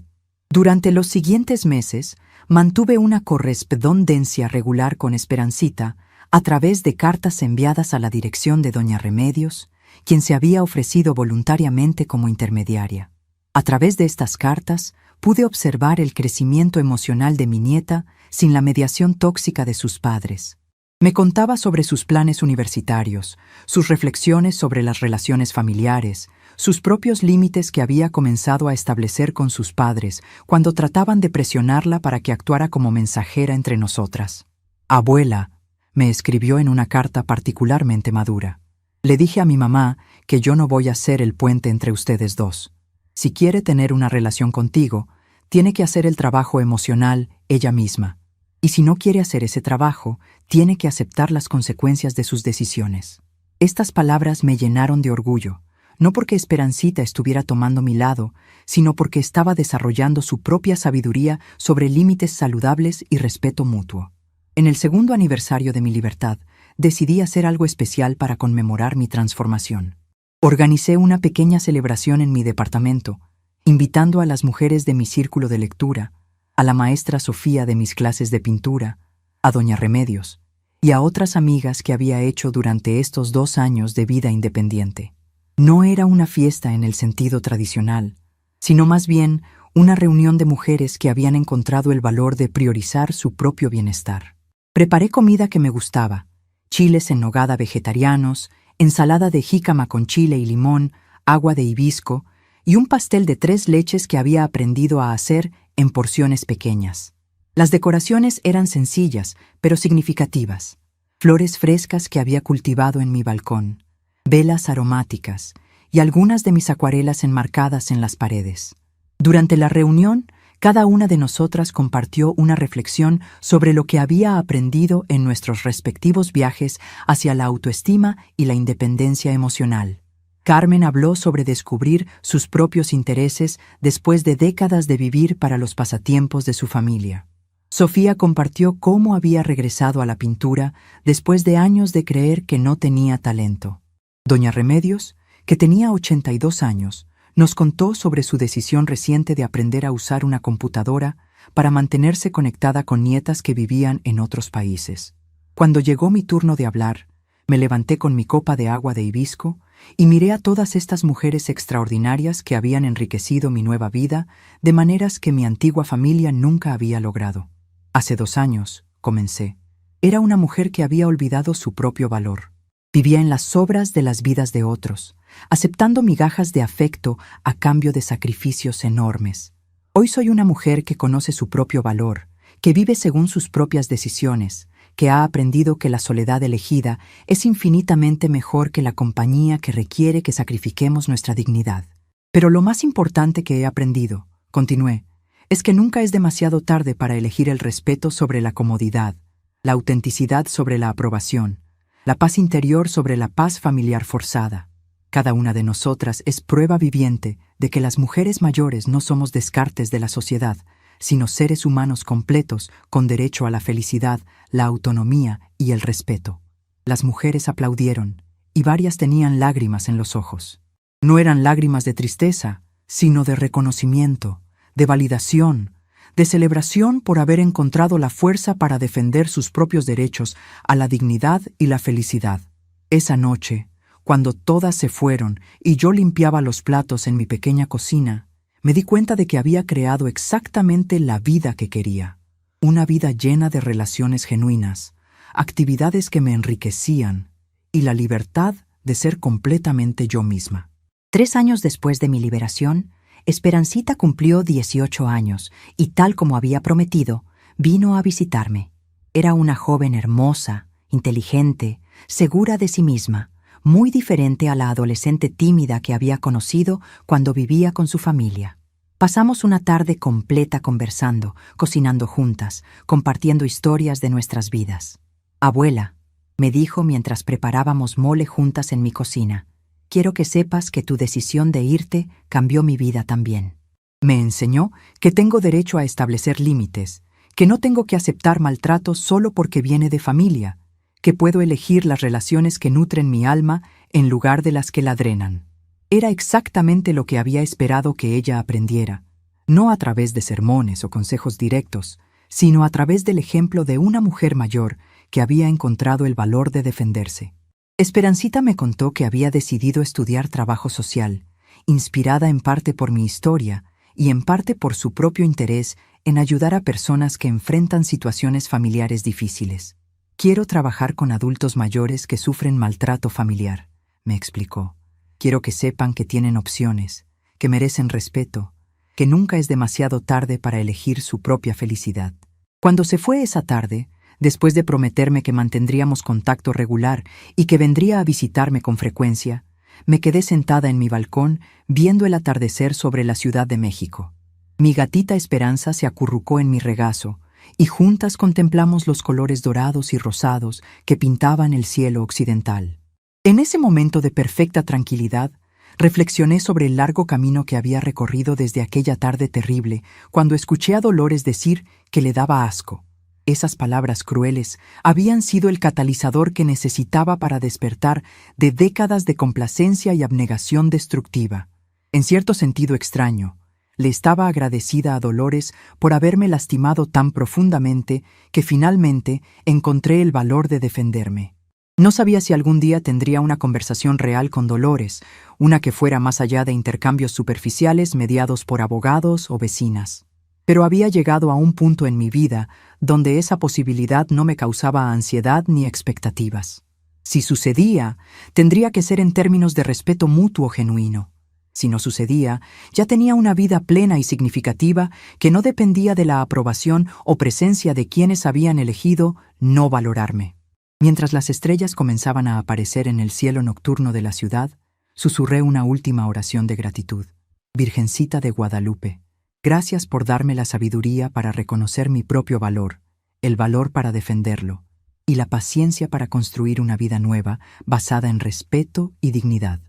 Durante los siguientes meses, mantuve una correspondencia regular con Esperancita a través de cartas enviadas a la dirección de Doña Remedios, quien se había ofrecido voluntariamente como intermediaria. A través de estas cartas, pude observar el crecimiento emocional de mi nieta sin la mediación tóxica de sus padres. Me contaba sobre sus planes universitarios, sus reflexiones sobre las relaciones familiares, sus propios límites que había comenzado a establecer con sus padres cuando trataban de presionarla para que actuara como mensajera entre nosotras. «Abuela», me escribió en una carta particularmente madura, «le dije a mi mamá que yo no voy a ser el puente entre ustedes dos. Si quiere tener una relación contigo, tiene que hacer el trabajo emocional ella misma. Y si no quiere hacer ese trabajo, tiene que aceptar las consecuencias de sus decisiones». Estas palabras me llenaron de orgullo, no porque Esperancita estuviera tomando mi lado, sino porque estaba desarrollando su propia sabiduría sobre límites saludables y respeto mutuo. En el segundo aniversario de mi libertad, decidí hacer algo especial para conmemorar mi transformación. Organicé una pequeña celebración en mi departamento, invitando a las mujeres de mi círculo de lectura, a la maestra Sofía de mis clases de pintura, a Doña Remedios y a otras amigas que había hecho durante estos 2 años de vida independiente. No era una fiesta en el sentido tradicional, sino más bien una reunión de mujeres que habían encontrado el valor de priorizar su propio bienestar. Preparé comida que me gustaba, chiles en nogada vegetarianos, ensalada de jícama con chile y limón, agua de hibisco y un pastel de 3 leches que había aprendido a hacer en porciones pequeñas. Las decoraciones eran sencillas, pero significativas. Flores frescas que había cultivado en mi balcón, velas aromáticas y algunas de mis acuarelas enmarcadas en las paredes. Durante la reunión, cada una de nosotras compartió una reflexión sobre lo que había aprendido en nuestros respectivos viajes hacia la autoestima y la independencia emocional. Carmen habló sobre descubrir sus propios intereses después de décadas de vivir para los pasatiempos de su familia. Sofía compartió cómo había regresado a la pintura después de años de creer que no tenía talento. Doña Remedios, que tenía 82 años, nos contó sobre su decisión reciente de aprender a usar una computadora para mantenerse conectada con nietas que vivían en otros países. Cuando llegó mi turno de hablar, me levanté con mi copa de agua de hibisco y miré a todas estas mujeres extraordinarias que habían enriquecido mi nueva vida de maneras que mi antigua familia nunca había logrado. Hace 2 años, comencé. Era una mujer que había olvidado su propio valor. Vivía en las sobras de las vidas de otros, aceptando migajas de afecto a cambio de sacrificios enormes. Hoy soy una mujer que conoce su propio valor, que vive según sus propias decisiones, que ha aprendido que la soledad elegida es infinitamente mejor que la compañía que requiere que sacrifiquemos nuestra dignidad. Pero lo más importante que he aprendido, continué, es que nunca es demasiado tarde para elegir el respeto sobre la comodidad, la autenticidad sobre la aprobación, la paz interior sobre la paz familiar forzada. Cada una de nosotras es prueba viviente de que las mujeres mayores no somos descartes de la sociedad, sino seres humanos completos con derecho a la felicidad, la autonomía y el respeto. Las mujeres aplaudieron, y varias tenían lágrimas en los ojos. No eran lágrimas de tristeza, sino de reconocimiento, de validación, de celebración por haber encontrado la fuerza para defender sus propios derechos a la dignidad y la felicidad. Esa noche, cuando todas se fueron y yo limpiaba los platos en mi pequeña cocina, me di cuenta de que había creado exactamente la vida que quería. Una vida llena de relaciones genuinas, actividades que me enriquecían y la libertad de ser completamente yo misma. 3 años después de mi liberación, Esperancita cumplió 18 años y, tal como había prometido, vino a visitarme. Era una joven hermosa, inteligente, segura de sí misma, muy diferente a la adolescente tímida que había conocido cuando vivía con su familia. Pasamos una tarde completa conversando, cocinando juntas, compartiendo historias de nuestras vidas. «Abuela», me dijo mientras preparábamos mole juntas en mi cocina, «quiero que sepas que tu decisión de irte cambió mi vida también». Me enseñó que tengo derecho a establecer límites, que no tengo que aceptar maltrato solo porque viene de familia, que puedo elegir las relaciones que nutren mi alma en lugar de las que la drenan. Era exactamente lo que había esperado que ella aprendiera, no a través de sermones o consejos directos, sino a través del ejemplo de una mujer mayor que había encontrado el valor de defenderse. Esperancita me contó que había decidido estudiar trabajo social, inspirada en parte por mi historia y en parte por su propio interés en ayudar a personas que enfrentan situaciones familiares difíciles. «Quiero trabajar con adultos mayores que sufren maltrato familiar», me explicó. «Quiero que sepan que tienen opciones, que merecen respeto, que nunca es demasiado tarde para elegir su propia felicidad». Cuando se fue esa tarde, después de prometerme que mantendríamos contacto regular y que vendría a visitarme con frecuencia, me quedé sentada en mi balcón viendo el atardecer sobre la Ciudad de México. Mi gatita Esperanza se acurrucó en mi regazo y juntas contemplamos los colores dorados y rosados que pintaban el cielo occidental. En ese momento de perfecta tranquilidad, reflexioné sobre el largo camino que había recorrido desde aquella tarde terrible, cuando escuché a Dolores decir que le daba asco. Esas palabras crueles habían sido el catalizador que necesitaba para despertar de décadas de complacencia y abnegación destructiva. En cierto sentido extraño, le estaba agradecida a Dolores por haberme lastimado tan profundamente que finalmente encontré el valor de defenderme. No sabía si algún día tendría una conversación real con Dolores, una que fuera más allá de intercambios superficiales mediados por abogados o vecinas. Pero había llegado a un punto en mi vida donde esa posibilidad no me causaba ansiedad ni expectativas. Si sucedía, tendría que ser en términos de respeto mutuo genuino. Si no sucedía, ya tenía una vida plena y significativa que no dependía de la aprobación o presencia de quienes habían elegido no valorarme. Mientras las estrellas comenzaban a aparecer en el cielo nocturno de la ciudad, susurré una última oración de gratitud. Virgencita de Guadalupe, gracias por darme la sabiduría para reconocer mi propio valor, el valor para defenderlo, y la paciencia para construir una vida nueva basada en respeto y dignidad.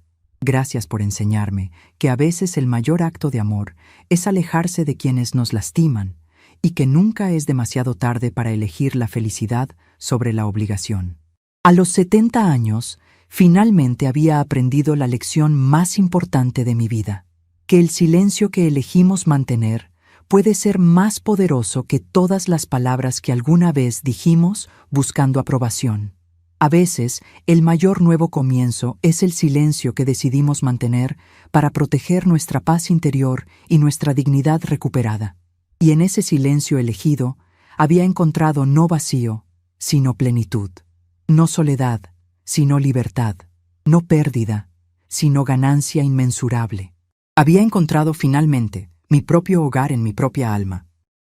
Gracias por enseñarme que a veces el mayor acto de amor es alejarse de quienes nos lastiman y que nunca es demasiado tarde para elegir la felicidad sobre la obligación. A los 70 años, finalmente había aprendido la lección más importante de mi vida, que el silencio que elegimos mantener puede ser más poderoso que todas las palabras que alguna vez dijimos buscando aprobación. A veces, el mayor nuevo comienzo es el silencio que decidimos mantener para proteger nuestra paz interior y nuestra dignidad recuperada. Y en ese silencio elegido, había encontrado no vacío, sino plenitud. No soledad, sino libertad. No pérdida, sino ganancia inmensurable. Había encontrado finalmente mi propio hogar en mi propia alma.